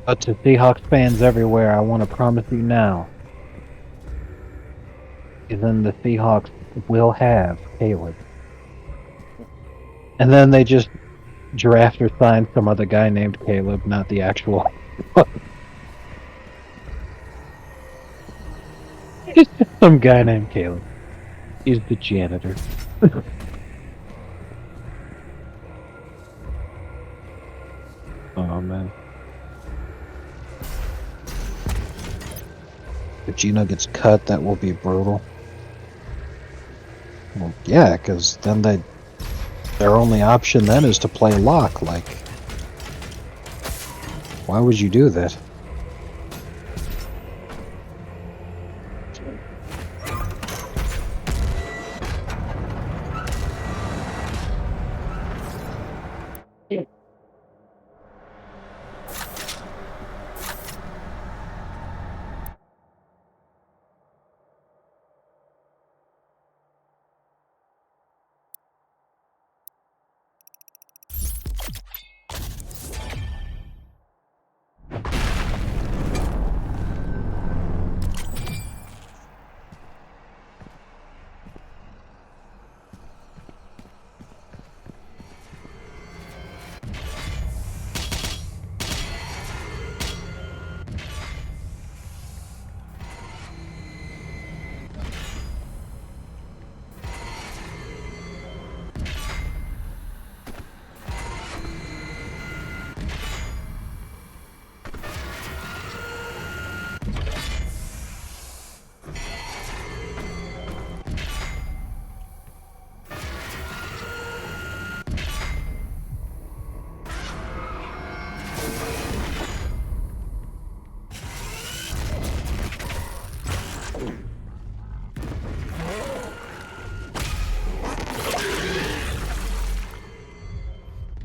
but to Seahawks fans everywhere, I want to promise you now, is then the Seahawks will have Caleb." And then they just draft or sign some other guy named Caleb, not the actual. It's just some guy named Caleb. He's the janitor. Oh man. If Gino gets cut, that will be brutal. Well, yeah, because then their only option then is to play lock. Like, why would you do that?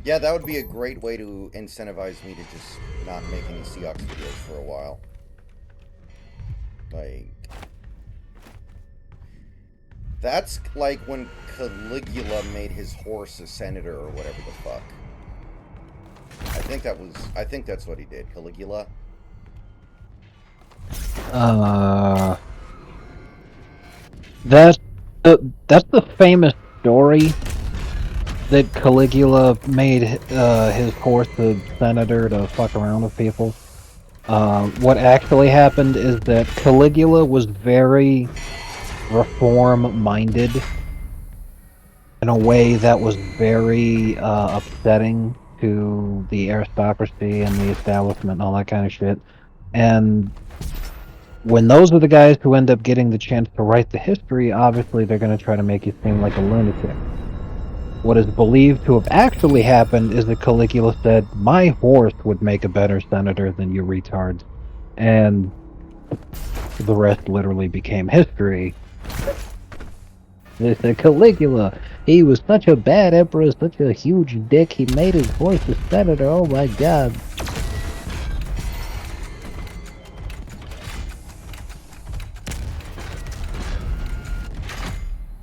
Yeah, that would be a great way to incentivize me to just not make any Seahawks videos for a while. Like, that's like when Caligula made his horse a senator or whatever the fuck. I think that's what he did. Caligula. That's the famous story that Caligula made his horse a senator to fuck around with people. What actually happened is that Caligula was very reform-minded in a way that was very upsetting to the aristocracy and the establishment and all that kind of shit. And when those are the guys who end up getting the chance to write the history, obviously they're going to try to make you seem like a lunatic. What is believed to have actually happened is that Caligula said, "My horse would make a better senator than you retards." And the rest literally became history. They said, Caligula, he was such a bad emperor, such a huge dick, he made his horse a senator, oh my god.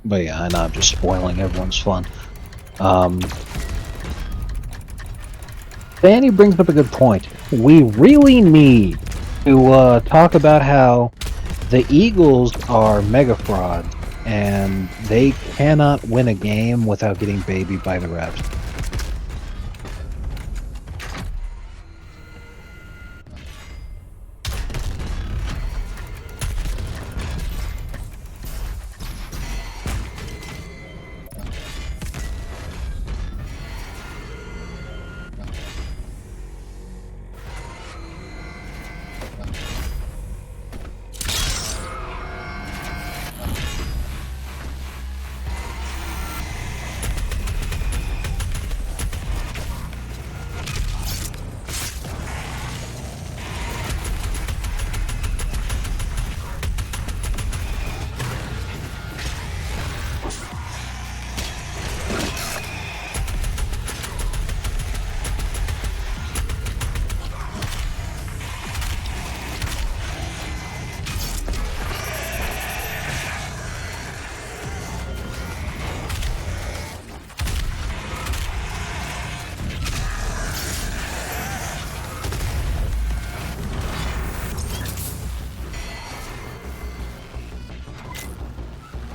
But yeah, I know I'm just spoiling everyone's fun. Danny brings up a good point. We really need to talk about how the Eagles are mega frauds, and they cannot win a game without getting babied by the refs.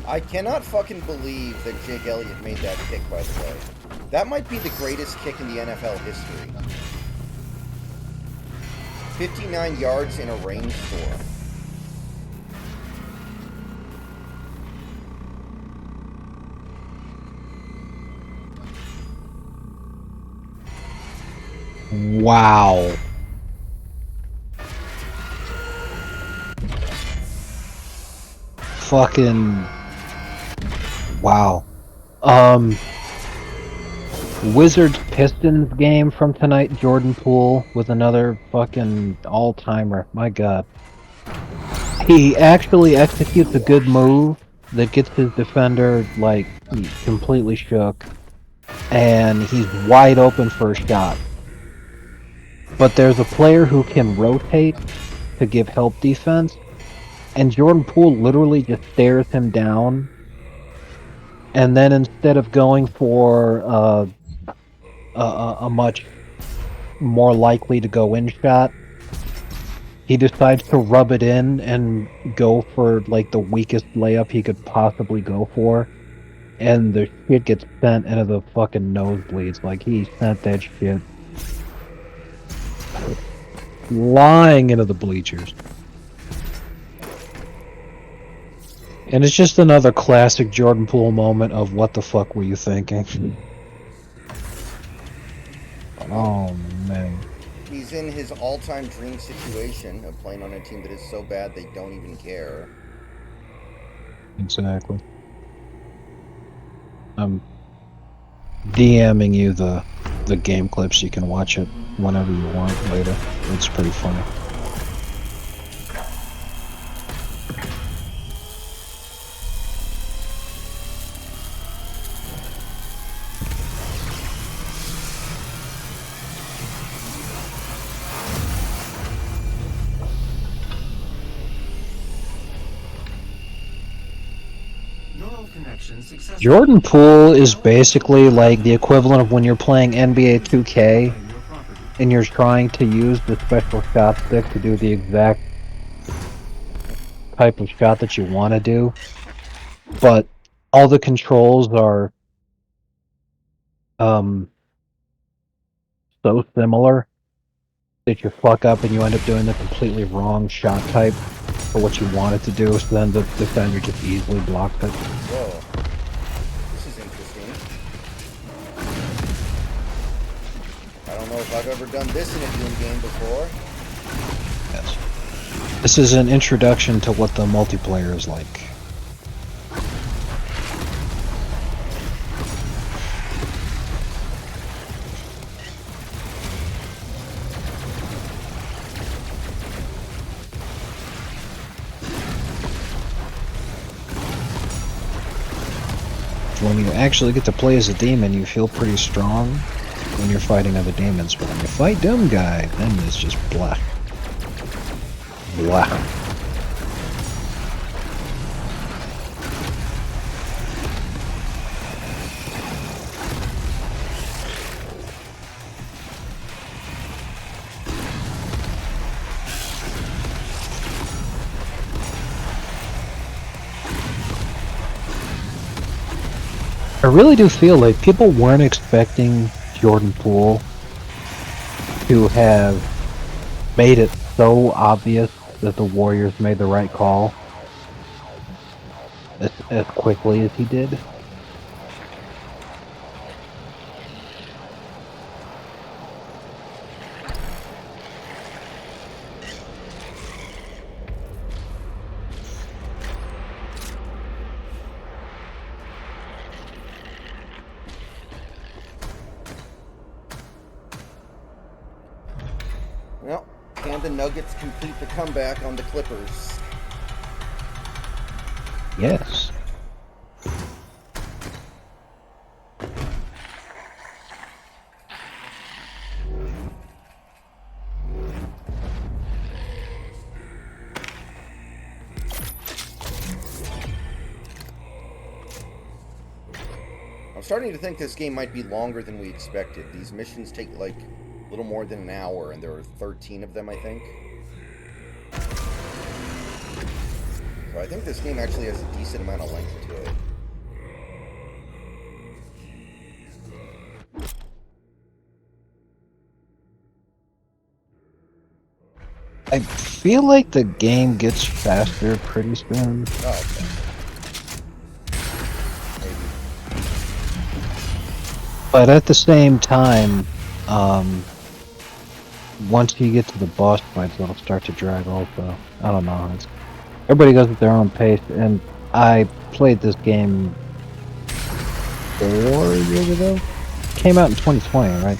I cannot fucking believe that Jake Elliott made that kick, by the way. That might be the greatest kick in the NFL history. 59 yards in a rainstorm. Wow. Fucking wow. Wizards Pistons game from tonight, Jordan Poole with another fucking all-timer. My god. He actually executes a good move that gets his defender like completely shook, and he's wide open for a shot. But there's a player who can rotate to give help defense, and Jordan Poole literally just stares him down, and then instead of going for a much more likely to go in shot, he decides to rub it in and go for like the weakest layup he could possibly go for, and the shit gets sent into the fucking nosebleeds. Like, he sent that shit flying into the bleachers. And it's just another classic Jordan Poole moment of what the fuck were you thinking? Oh man. He's in his all-time dream situation of playing on a team that is so bad they don't even care. Exactly. I'm DMing you the game clips. You can watch it whenever you want later. It's pretty funny. Extraction successful. Jordan Poole is basically like the equivalent of when you're playing NBA 2K Claim your property. and you're trying to use the special shot stick to do the exact type of shot that you want to do, but all the controls are so similar that you fuck up and you end up doing the completely wrong shot type for what you want it to do, so then the defender just easily blocks it. Whoa. This is interesting. I don't know if I've ever done this in a Doom game before. Yes. This is an introduction to what the multiplayer is like. When you actually get to play as a demon, you feel pretty strong when you're fighting other demons, but when you fight Doom Guy, then it's just blah. Blah. I really do feel like people weren't expecting Jordan Poole to have made it so obvious that the Warriors made the right call as quickly as he did. Well, can the Nuggets complete the comeback on the Clippers? Yes. I'm starting to think this game might be longer than we expected. These missions take like a little more than an hour, and there are 13 of them, I think. So I think this game actually has a decent amount of length to it. I feel like the game gets faster pretty soon. Oh, okay. Maybe. But at the same time, once you get to the boss fights, it'll start to drag also. I don't know. Everybody goes at their own pace, and I played this game 4 years ago. Came out in 2020, right?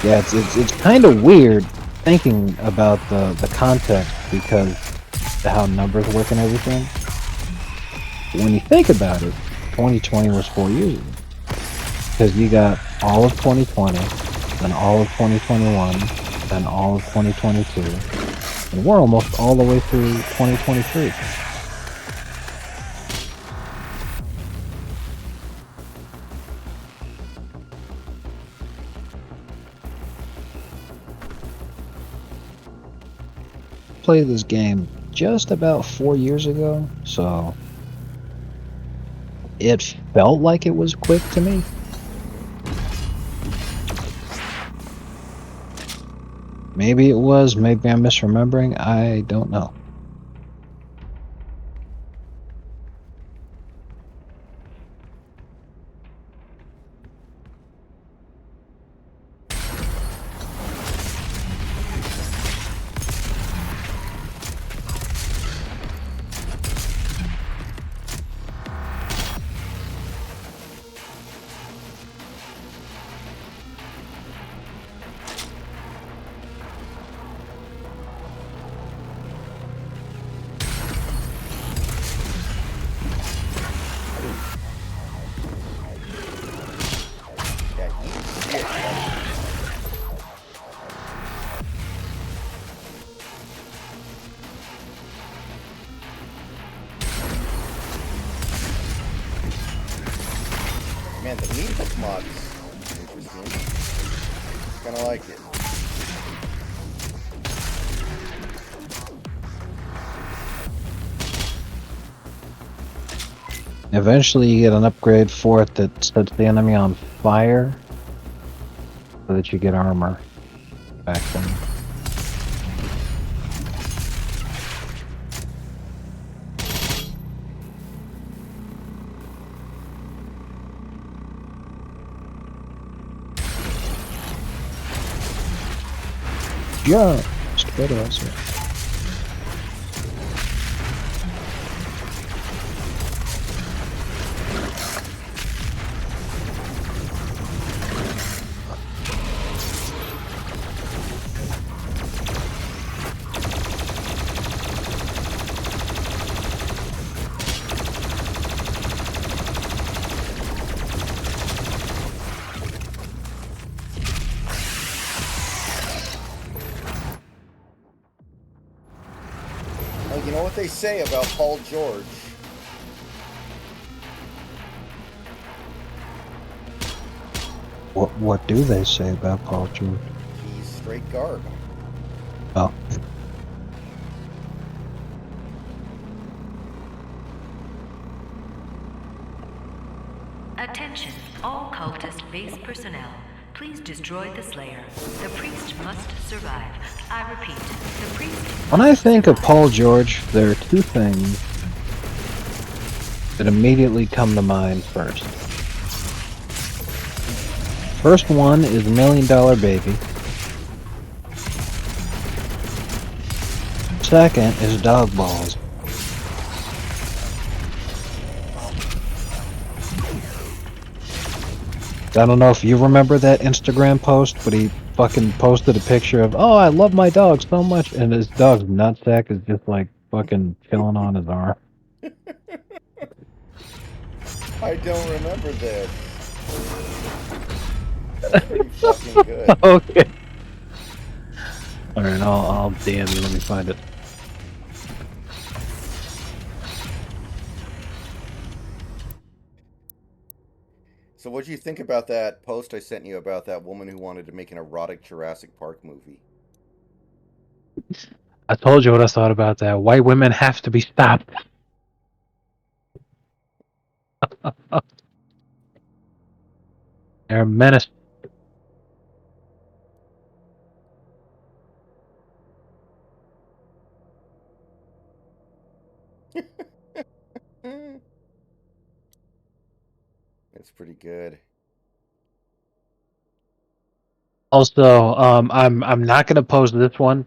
Yeah, it's kind of weird thinking about the context because of how numbers work and everything. But when you think about it, 2020 was 4 years ago. Because you got all of 2020, then all of 2021, then all of 2022, and we're almost all the way through 2023. Played this game just about 4 years ago, so it felt like it was quick to me. Maybe it was, maybe I'm misremembering, I don't know. Man, the meat hook mod's interesting. Kind of like it. Eventually, you get an upgrade for it that sets the enemy on fire, so that you get armor back from. Yeah, straight us. Well, you know what they say about Paul George. What do they say about Paul George? He's straight garb. Oh. Attention, all cultist base personnel. Please destroy the Slayer. The priest must survive. I repeat, the priest must When I think of survive. Paul George, there are two things that immediately come to mind first. First one is $1 Million Baby. Second is dog balls. I don't know if you remember that Instagram post, but he fucking posted a picture of, oh, I love my dog so much, and his dog's nutsack is just like fucking chilling on his arm. I don't remember this. That's pretty fucking good. Okay. Alright, I'll DM you, let me find it. So what'd you think about that post I sent you about that woman who wanted to make an erotic Jurassic Park movie? I told you what I thought about that. White women have to be stopped. They're a menace. It's pretty good. Also, I'm not gonna post this one,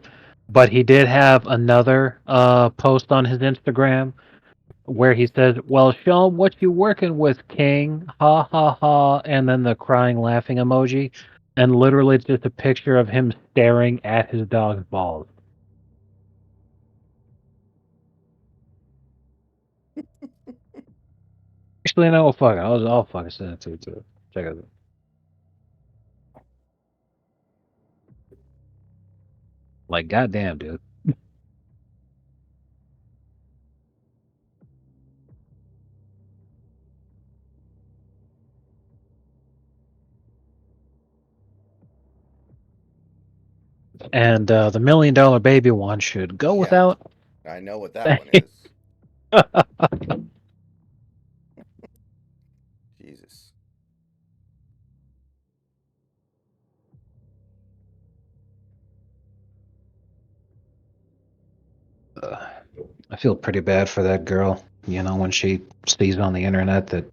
but he did have another post on his Instagram where he says, "Well, show 'em what you working with, King." Ha ha ha, and then the crying laughing emoji, and literally it's just a picture of him staring at his dog's balls. Actually, no, fuck it. I'll fucking send it to you too. Check it out. Like, goddamn, dude. And the $1 Million Baby one should go Yeah, without. I know what that one is. Jesus. I feel pretty bad for that girl, you know, when she sees on the internet that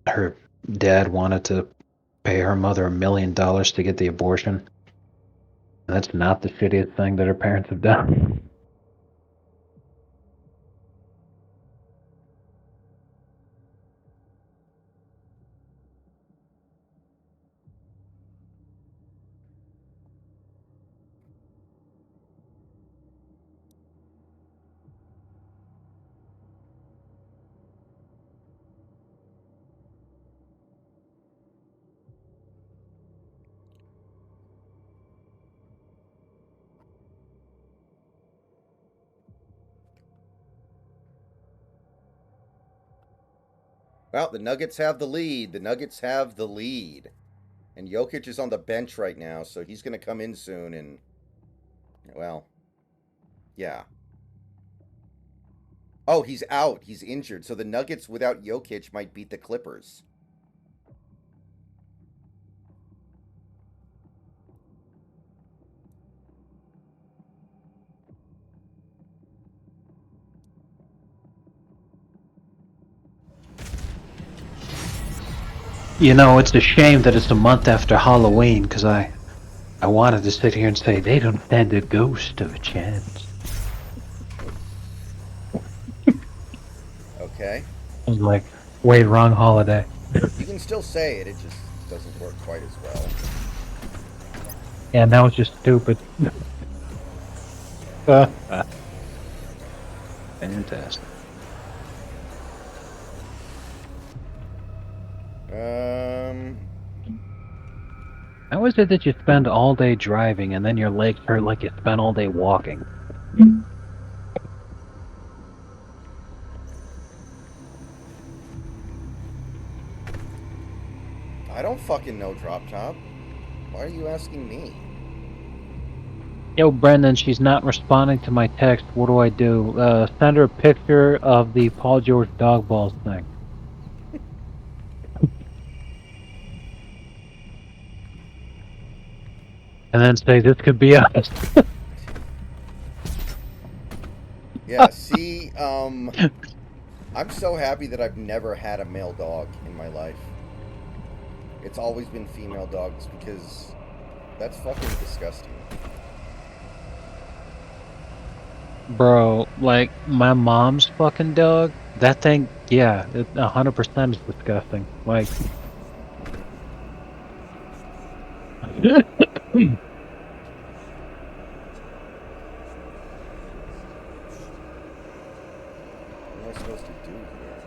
her dad wanted to pay her mother $1 million to get the abortion. And that's not the shittiest thing that her parents have done. Well, the Nuggets have the lead. The Nuggets have the lead. And Jokic is on the bench right now, so he's going to come in soon and, well, yeah. Oh, he's out. He's injured. So the Nuggets without Jokic might beat the Clippers. You know, it's a shame that it's a month after Halloween, because I wanted to sit here and say they don't stand a ghost of a chance. Okay. I was like, wait, wrong holiday. You can still say it. It just doesn't work quite as well. Yeah, now it's just stupid. Fantastic. How is it that you spend all day driving and then your legs hurt like you spent all day walking? I don't fucking know, Drop Top. Why are you asking me? Yo, Brendan, she's not responding to my text. What do I do? Send her a picture of the Paul George dog balls thing. And then say, this could be us. Yeah, see, I'm so happy that I've never had a male dog in my life. It's always been female dogs because that's fucking disgusting. Bro, like, my mom's fucking dog, that thing, yeah, it 100% is disgusting. Like... What am I supposed to do here?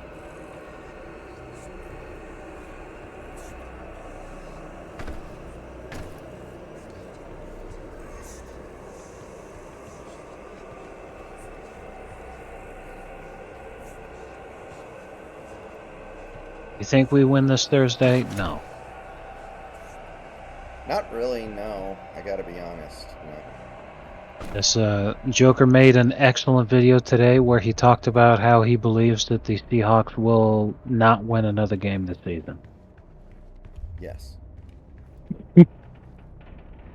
You think we win this Thursday? No. Not really, no. I gotta be honest. No. This Joker made an excellent video today where he talked about how he believes that the Seahawks will not win another game this season. Yes.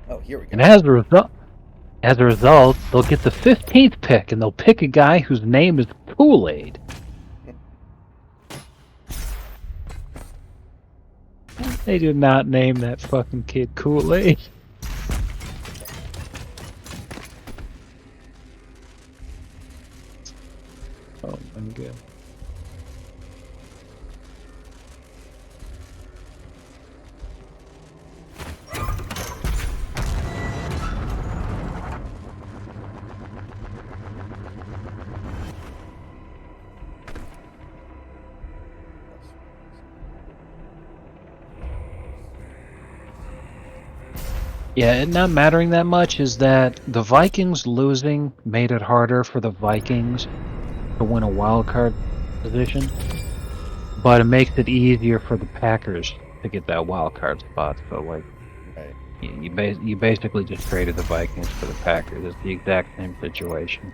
Oh, here we go. And as a result, they'll get the 15th pick, and they'll pick a guy whose name is Kool-Aid. They did not name that fucking kid Kool-Aid. Oh my god. Yeah, it not mattering that much is that the Vikings losing made it harder for the Vikings to win a wild card position, but it makes it easier for the Packers to get that wild card spot. So, like, Right. you basically just traded the Vikings for the Packers. It's the exact same situation.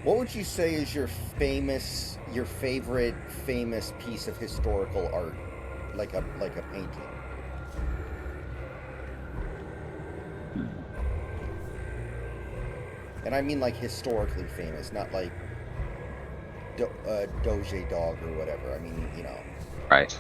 What would you say is your favorite famous piece of historical art? Like a painting. And I mean like historically famous, not like Doge Dog or whatever. I mean, you know. Right.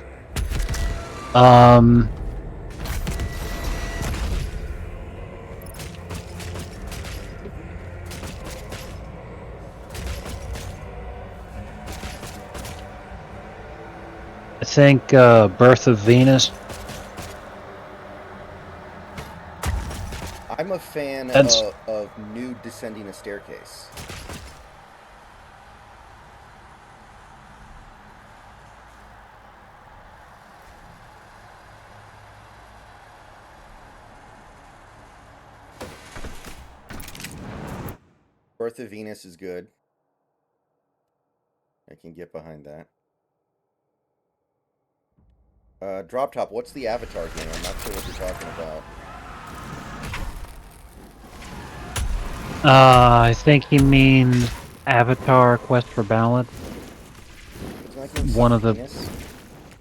I think Birth of Venus. I'm a fan That's- of nude descending a staircase. Birth of Venus is good. I can get behind that. Drop Top, what's the Avatar game? I'm not sure what you're talking about. I think he means Avatar: Quest for Balance. Isn't that game One of the- penis?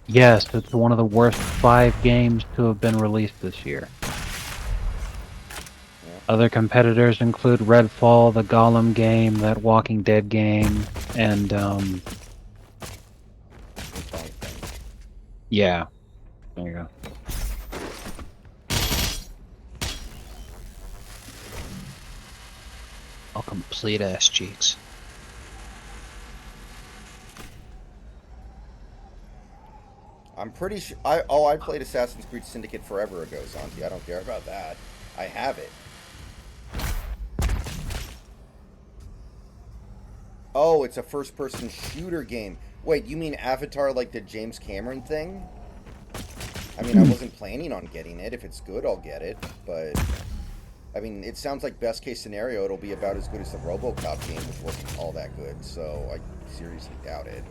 Yes, it's one of the worst 5 games to have been released this year. Other competitors include Redfall, the Gollum game, that Walking Dead game, and yeah. There you go. All complete ass cheeks. I'm pretty sure. I played Assassin's Creed Syndicate forever ago, Santi. I don't care about that. I have it. Oh, it's a first-person shooter game. Wait, you mean Avatar like the James Cameron thing? I mean, I wasn't planning on getting it. If it's good, I'll get it. But, I mean, it sounds like best case scenario, it'll be about as good as the RoboCop game, which wasn't all that good. So, I seriously doubt it.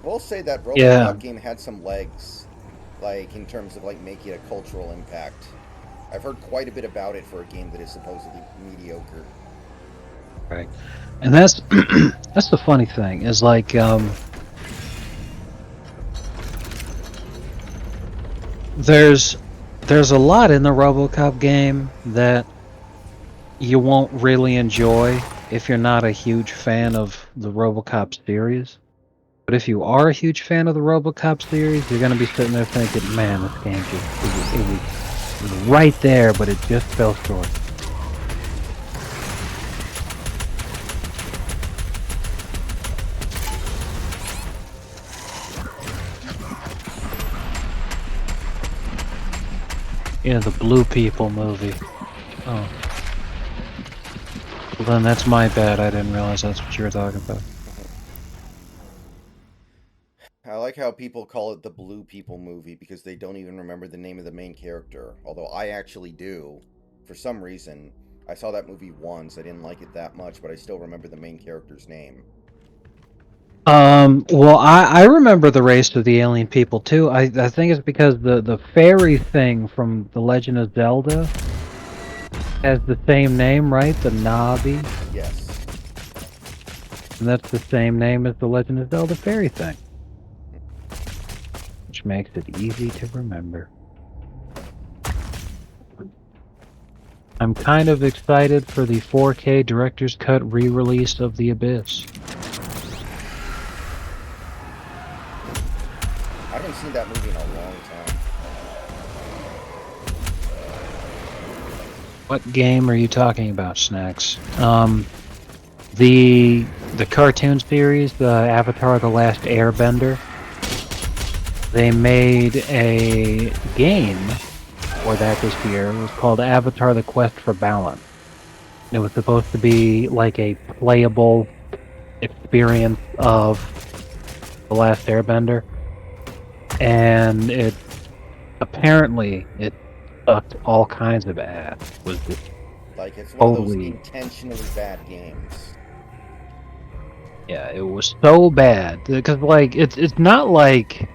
I will say that RoboCop game had some legs, like, in terms of, like, making a cultural impact. I've heard quite a bit about it for a game that is supposedly mediocre. Right. And that's that's the funny thing, is like there's a lot in the RoboCop game that you won't really enjoy if you're not a huge fan of the RoboCop series. But if you are a huge fan of the RoboCop series, you're gonna be sitting there thinking, man, this game just it was right there, but it just fell short. Yeah, the Blue People movie. Oh. Well, then that's my bad. I didn't realize that's what you were talking about. I like how people call it the Blue People movie because they don't even remember the name of the main character. Although I actually do. For some reason. I saw that movie once. I didn't like it that much, but I still remember the main character's name. Well, I remember the race of the alien people too. I think it's because the fairy thing from The Legend of Zelda has the same name, right? The Navi. Yes. And that's the same name as The Legend of Zelda fairy thing. Which makes it easy to remember. I'm kind of excited for the 4K Director's Cut re-release of The Abyss. I haven't seen that movie in a long time. What game are you talking about, Snacks? The cartoon series, the Avatar: The Last Airbender. They made a game for that this year. It was called Avatar: The Quest for Balance. It was supposed to be like a playable experience of The Last Airbender. And it apparently sucked all kinds of ass. Was just Like, it's one of those totally intentionally bad games. Yeah, it was so bad because like it's not like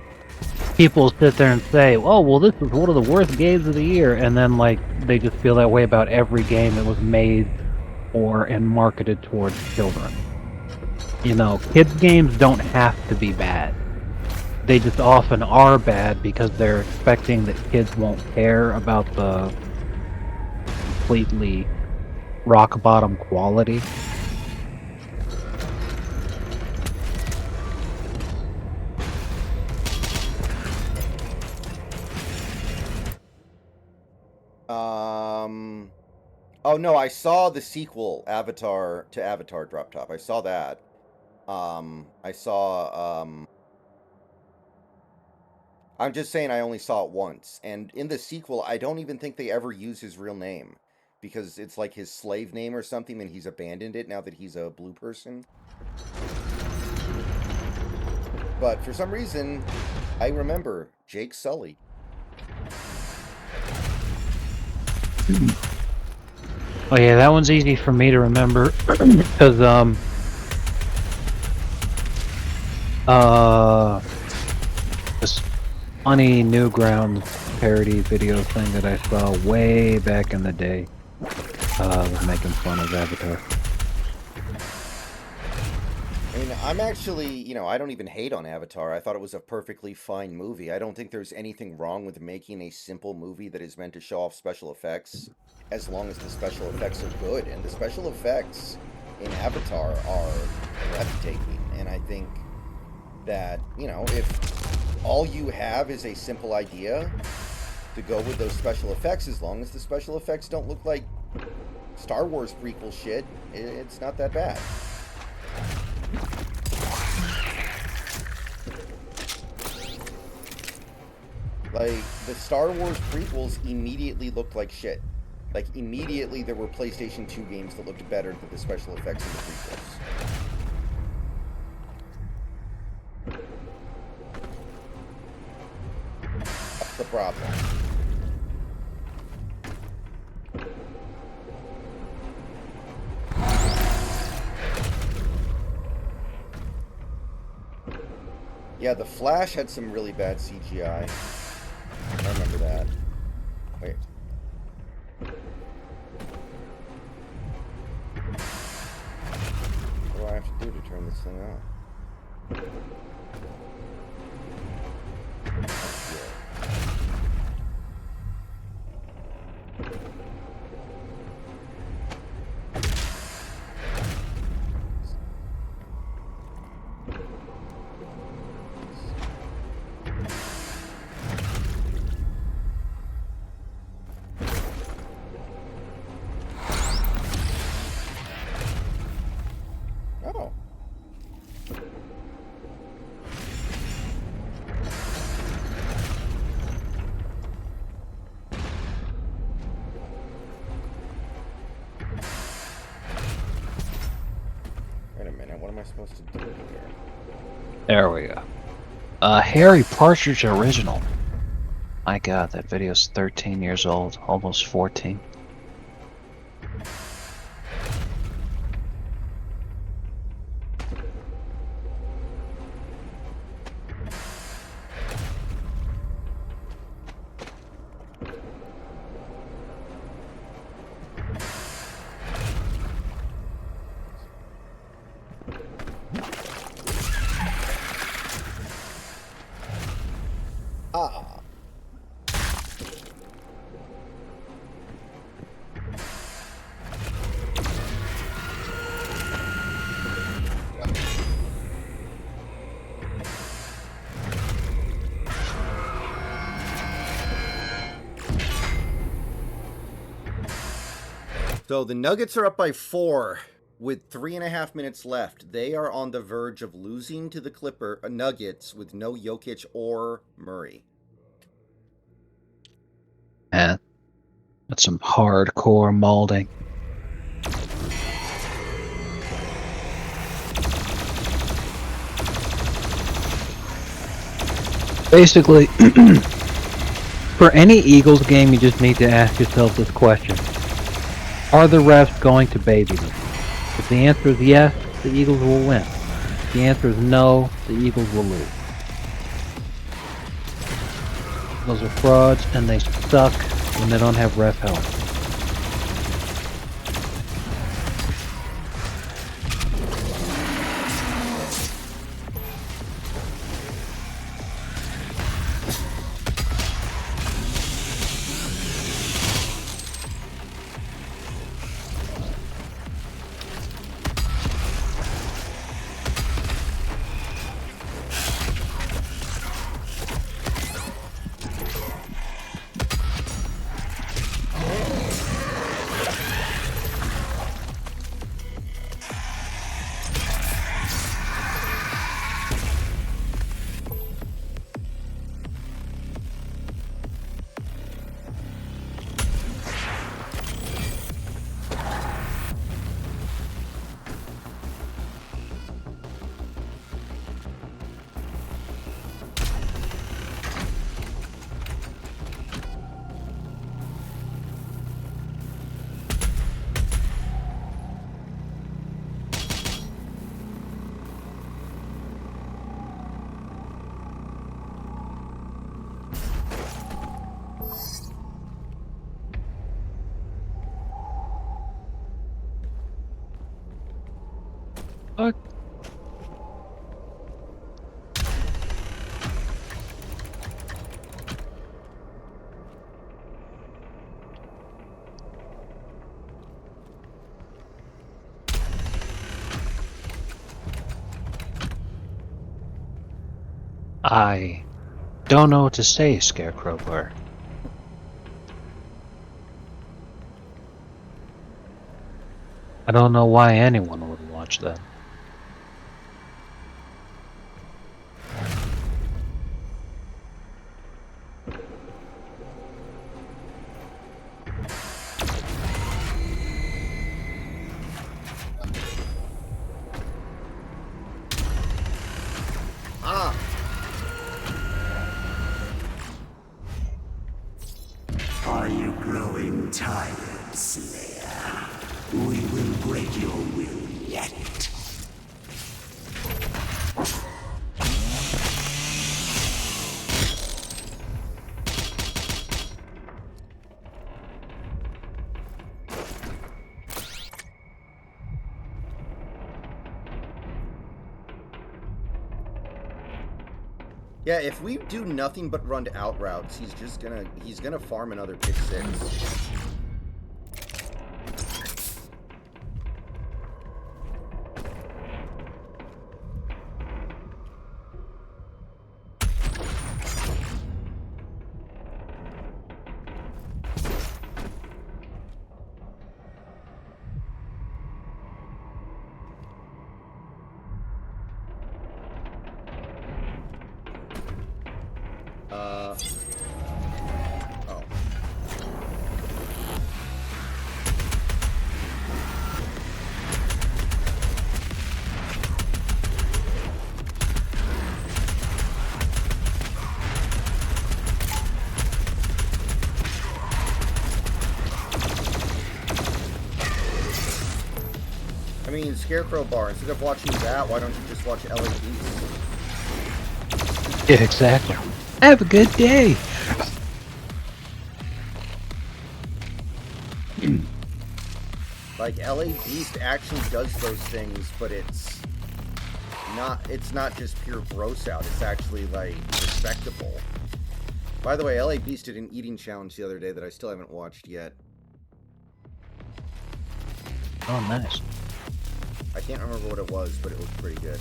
people sit there and say, "Oh, well, this is one of the worst games of the year," and then like they just feel that way about every game that was made for and marketed towards children. You know, kids' games don't have to be bad. They just often are bad because they're expecting that kids won't care about the completely rock bottom quality. Oh no, I saw the sequel, Avatar to Avatar Drop Top. I saw that. I saw, I'm just saying I only saw it once. And in the sequel, I don't even think they ever use his real name. Because it's like his slave name or something, and he's abandoned it now that he's a blue person. But for some reason, I remember Jake Sully. Oh yeah, that one's easy for me to remember because this funny Newgrounds parody video thing that I saw way back in the day was making fun of Avatar. I mean, I'm actually, I don't even hate on Avatar. I thought it was a perfectly fine movie. I don't think there's anything wrong with making a simple movie that is meant to show off special effects, as long as the special effects are good. And the special effects in Avatar are breathtaking. And I think that, if all you have is a simple idea to go with those special effects, as long as the special effects don't look like Star Wars prequel shit, it's not that bad. Like, the Star Wars prequels immediately looked like shit. Like, immediately there were PlayStation 2 games that looked better than the special effects in the prequels. That's the problem. Yeah, The Flash had some really bad CGI. I remember that. Wait. What do I have to do to turn this thing on? Oh. Wait a minute, what am I supposed to do here? There we go. Harry Partridge original. My god, that video's 13 years old, almost 14. Ah. So the Nuggets are up by 4 with 3.5 minutes left. They are on the verge of losing to the Nuggets with no Jokic or Murray. Man, that's some hardcore molding. Basically, for any Eagles game, you just need to ask yourself this question. Are the refs going to baby them? If the answer is yes, the Eagles will win. If the answer is no, the Eagles will lose. Those are frauds, and they suck when they don't have ref help. Fuck. I don't know what to say, Scarecrow Bar. I don't know why anyone would watch that. Ah! Are you growing tired, Slayer? We will break your will yet. Yeah, if we do nothing but run out routes, he's gonna farm another pick 6. Oh. I mean, Scarecrow Bar, instead of watching that, why don't you just watch LA Beast? Yeah, exactly. Have a good day. Like, LA Beast actually does those things, but it's not just pure gross out, it's actually, like, respectable. By the way, LA Beast did an eating challenge the other day that I still haven't watched yet. Oh, nice. I can't remember what it was, but it looked pretty good.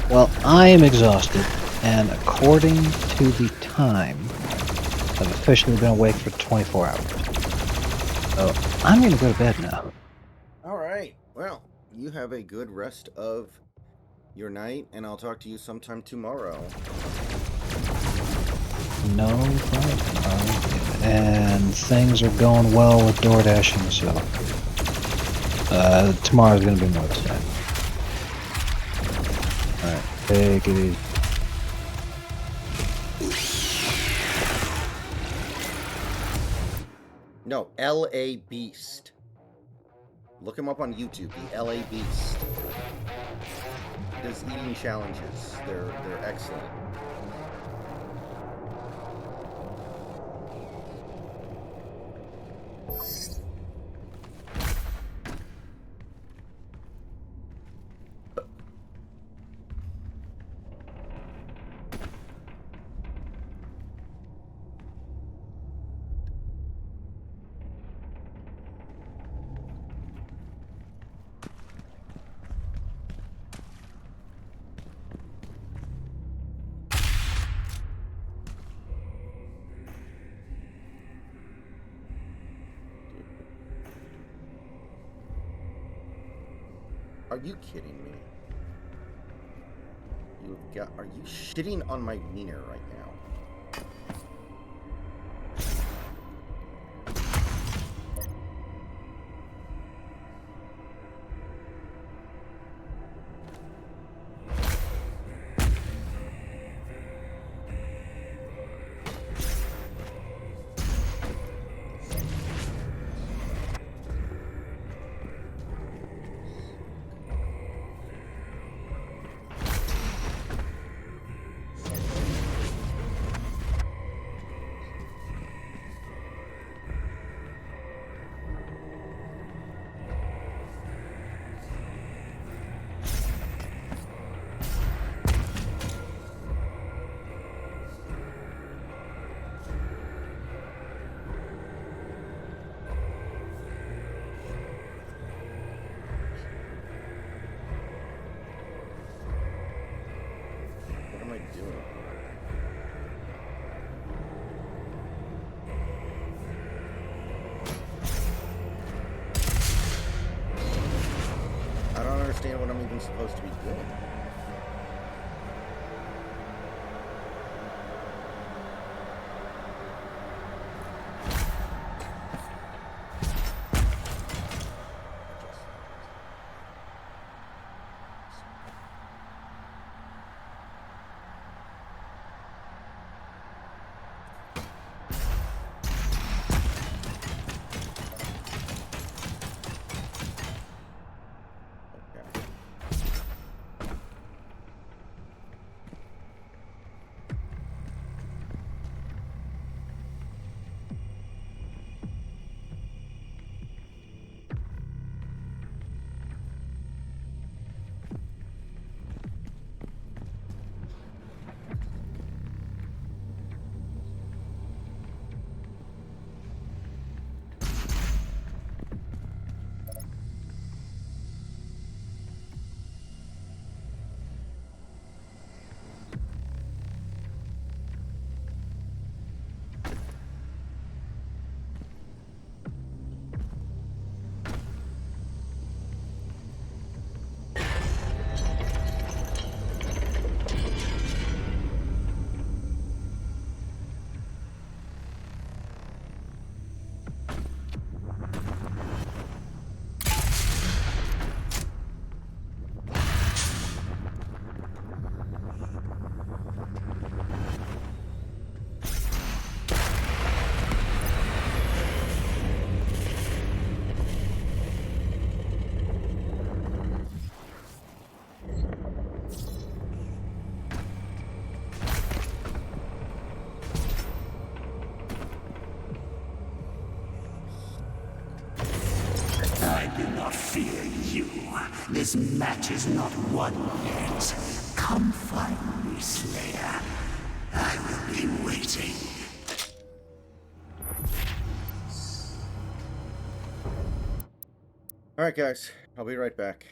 Well, I am exhausted, and according to the time, I've officially been awake for 24 hours. So, I'm gonna go to bed now. Alright, well, you have a good rest of your night, and I'll talk to you sometime tomorrow. No problem. And things are going well with door dashing, so tomorrow's gonna be more the same. Alright, take it easy. No, LA Beast. Look him up on YouTube, the LA Beast. He does eating challenges. They're excellent. Are you kidding me? Are you shitting on my wiener right now? understand what I'm even supposed to be doing. Okay. I do not fear you. This match is not won yet. Come find me, Slayer. I will be waiting. All right, guys. I'll be right back.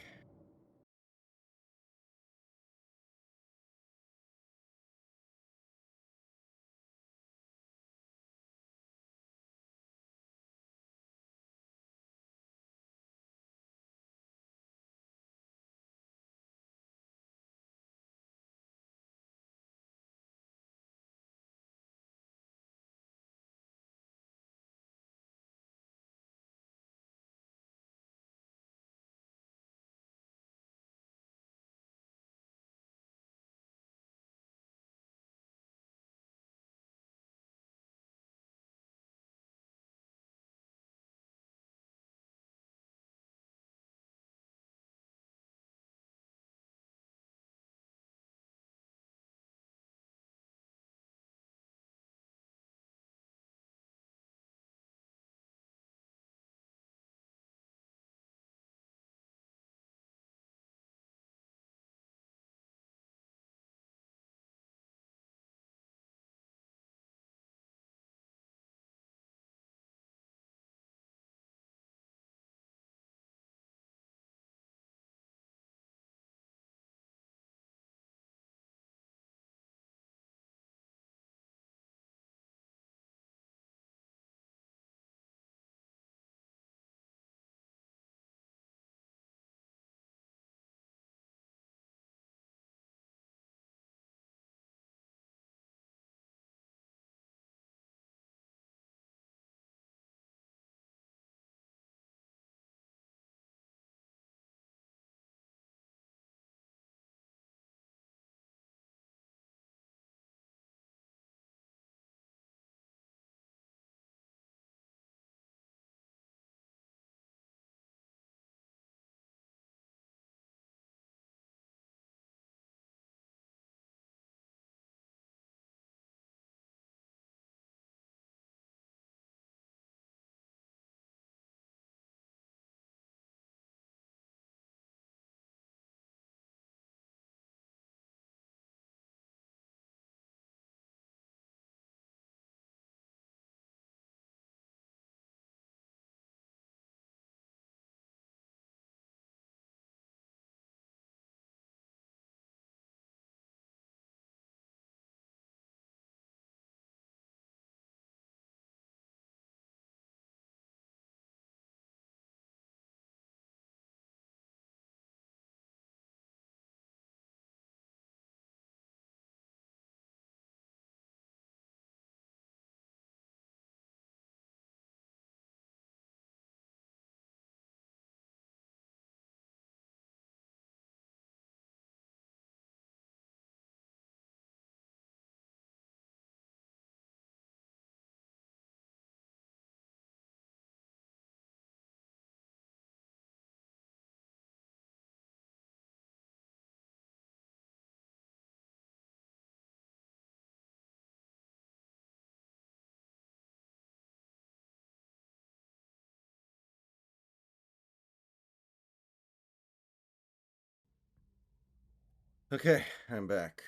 Okay, I'm back.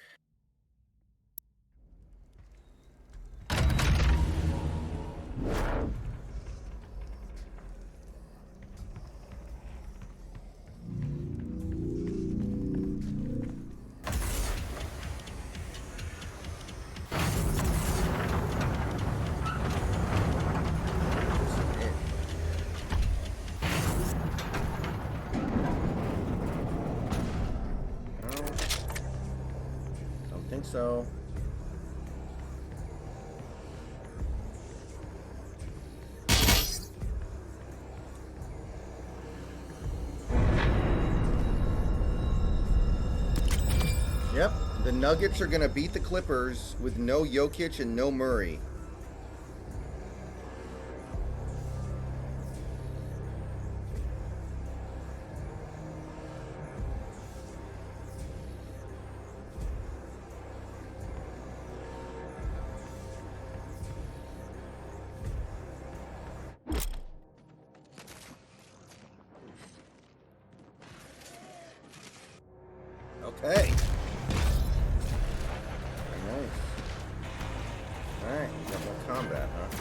Don't think so. Yep, the Nuggets are gonna beat the Clippers with no Jokic and no Murray. Okay. Nice. Alright, we got more combat, huh?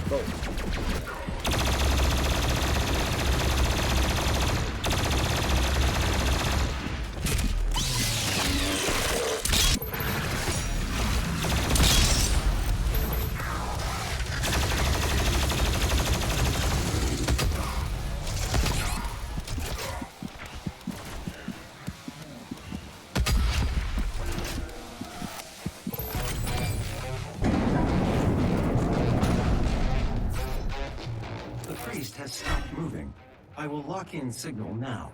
Go. has stopped moving. I will lock in signal now.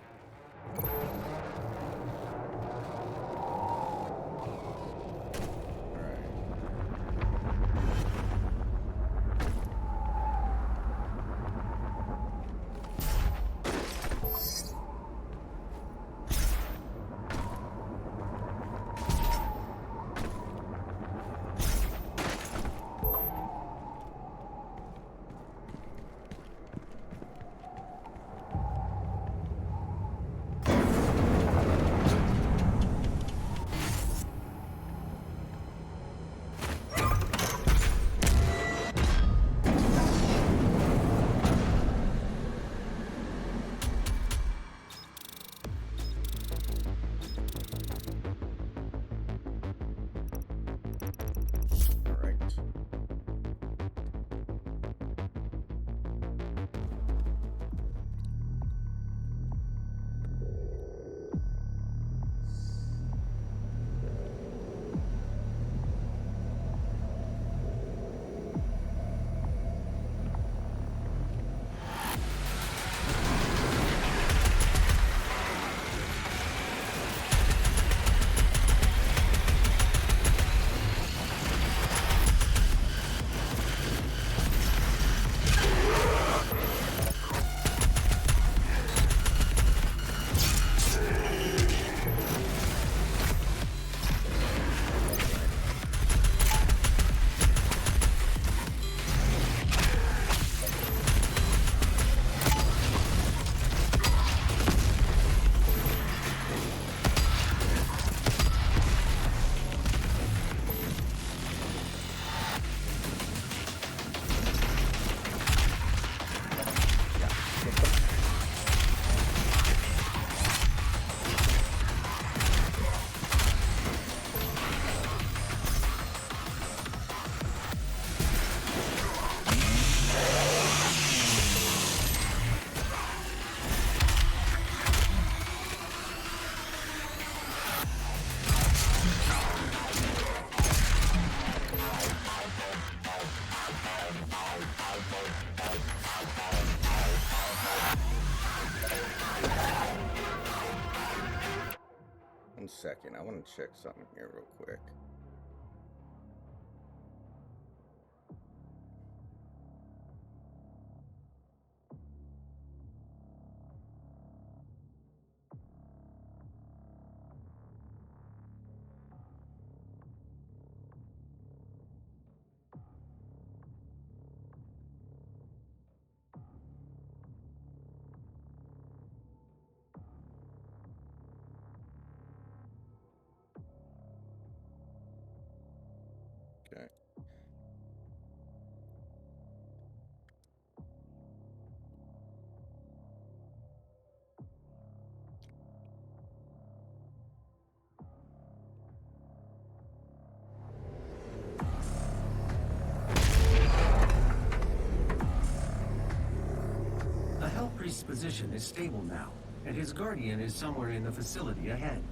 One second, I want to check something here real quick. Okay. The Hell Priest's position is stable now, and his guardian is somewhere in the facility ahead.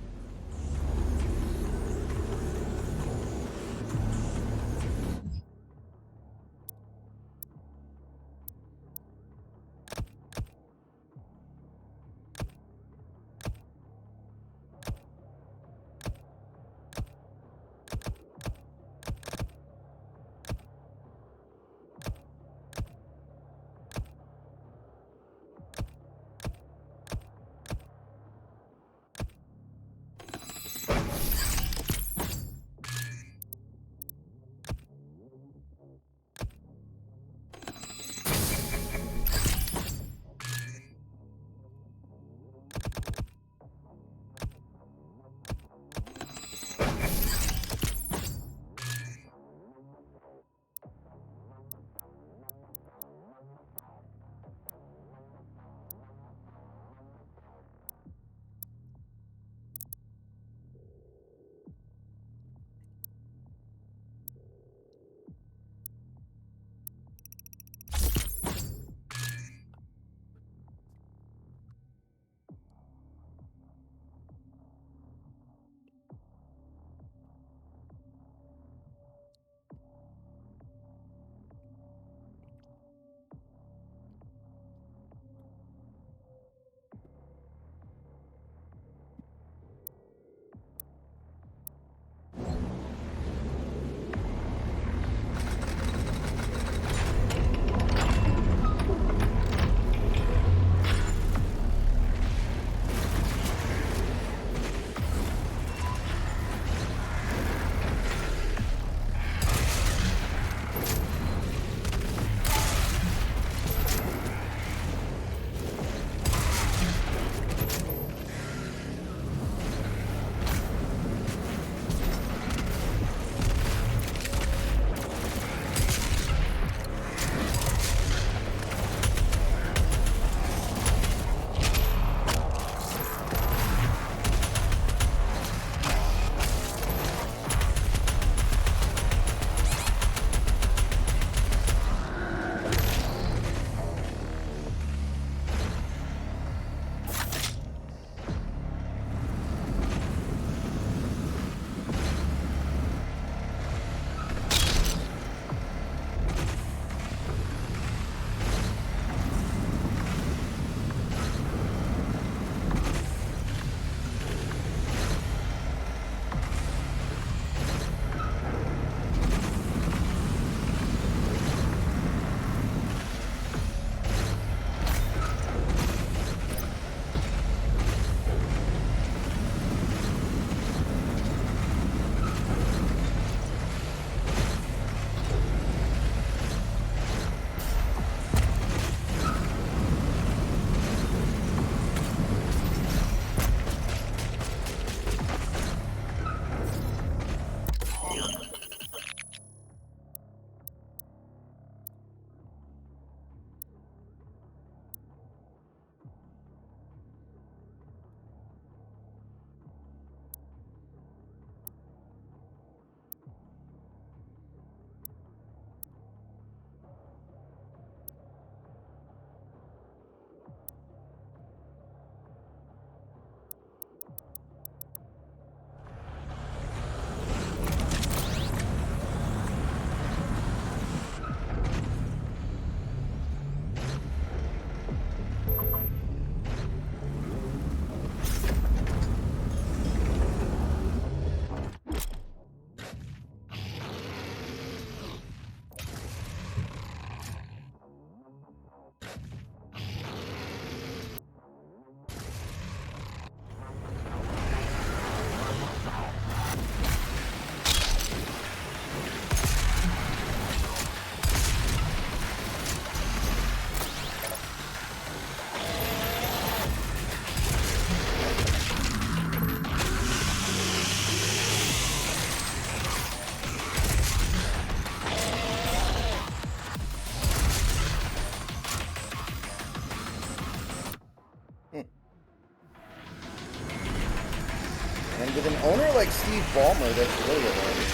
like Steve Ballmer, that's really annoying.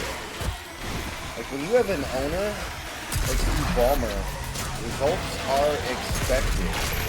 Like when you have an owner like Steve Ballmer, results are expected.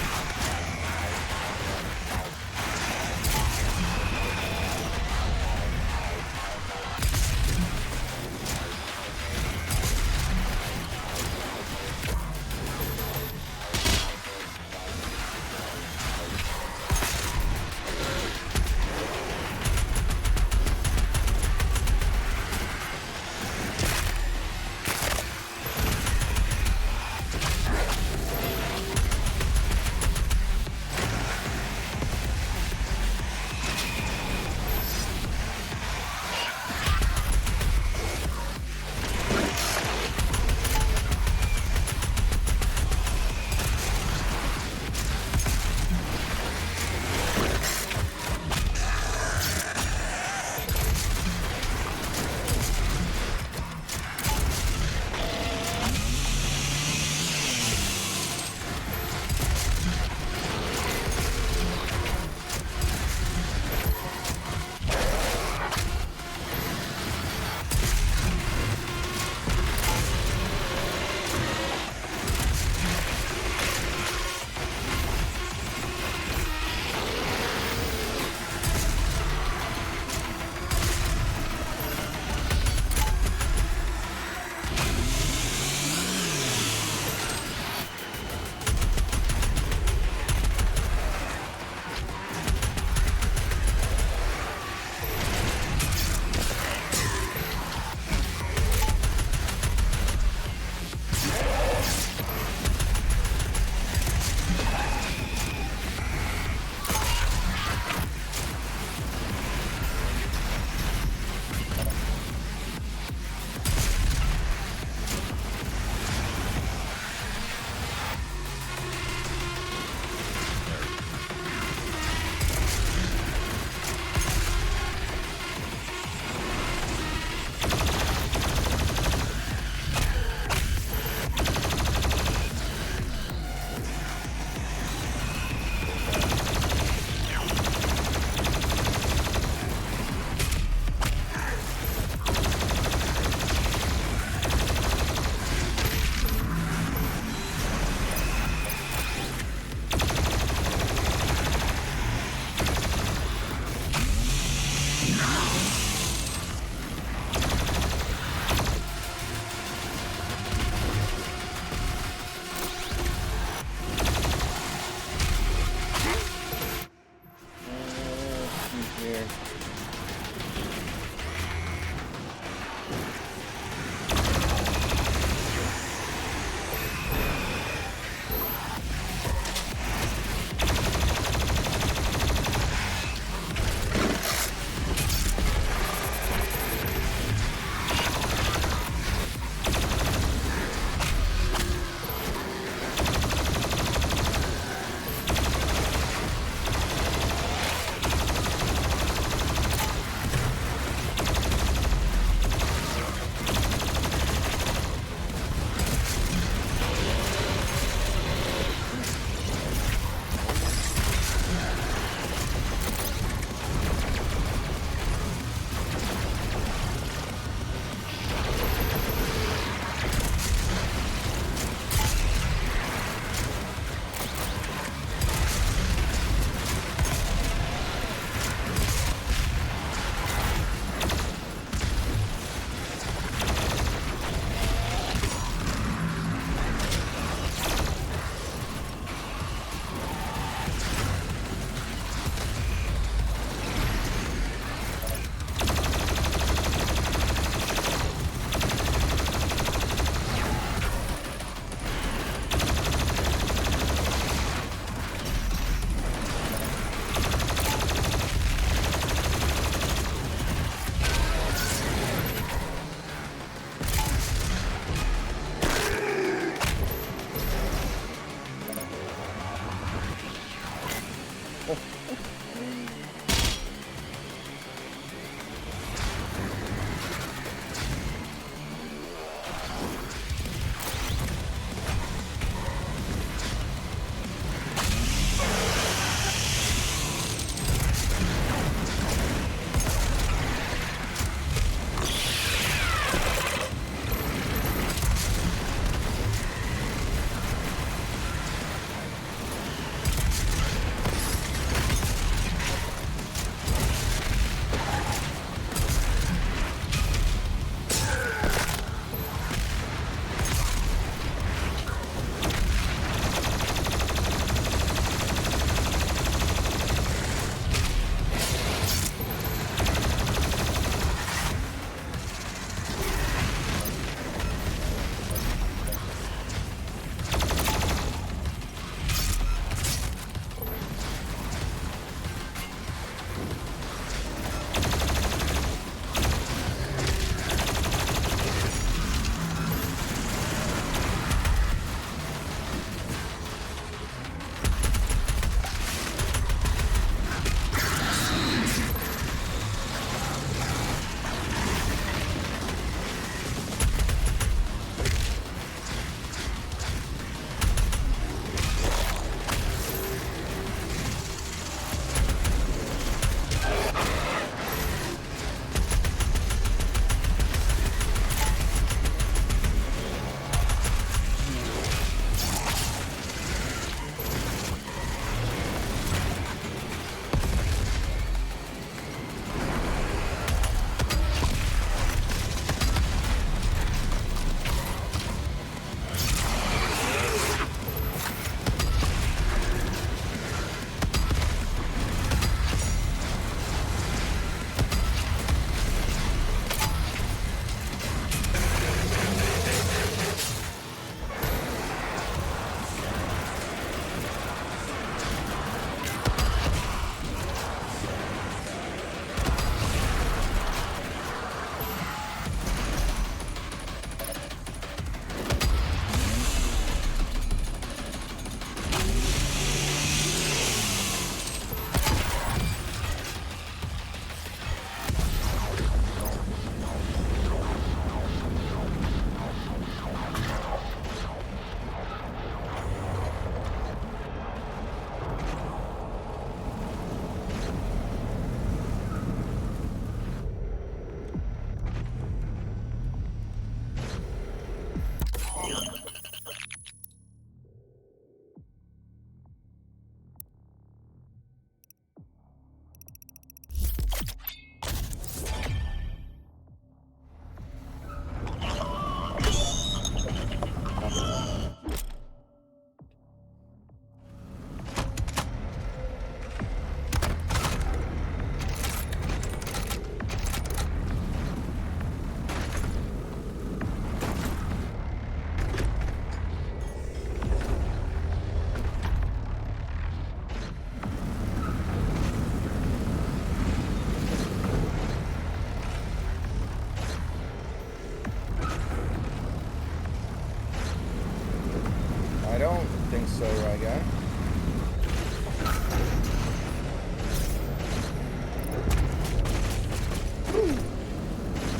I don't think so, Ryguy.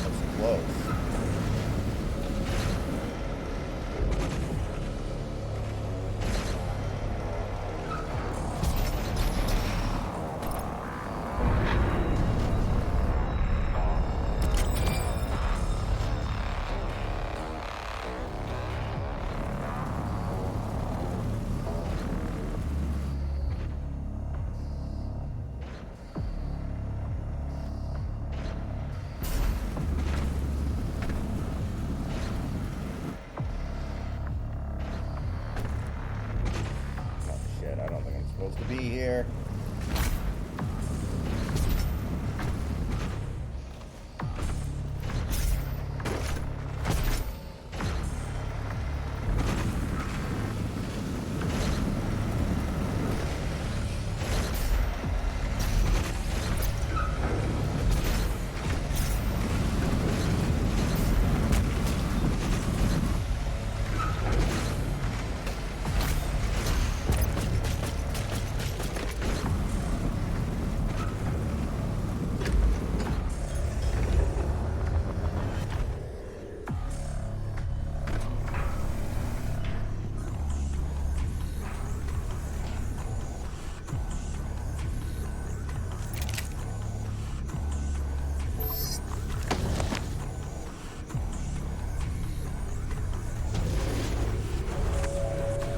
That's close. I don't think I'm supposed to be here.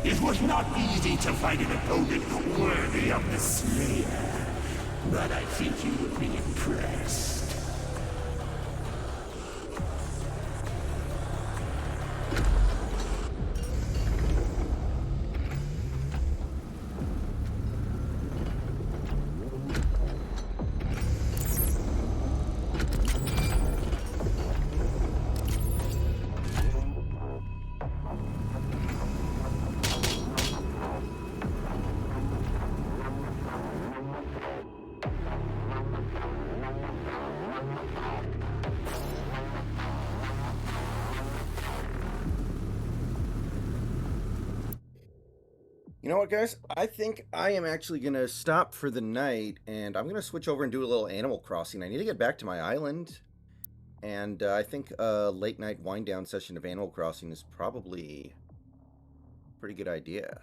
It was not easy to find an opponent worthy of the Slayer, but I think you will be impressed. You know what, guys? I think I am actually going to stop for the night, and I'm going to switch over and do a little Animal Crossing. I need to get back to my island, and I think a late-night wind-down session of Animal Crossing is probably a pretty good idea.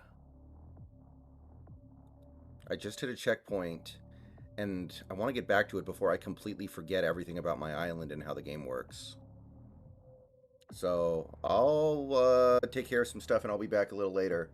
I just hit a checkpoint, and I want to get back to it before I completely forget everything about my island and how the game works. So I'll take care of some stuff, and I'll be back a little later.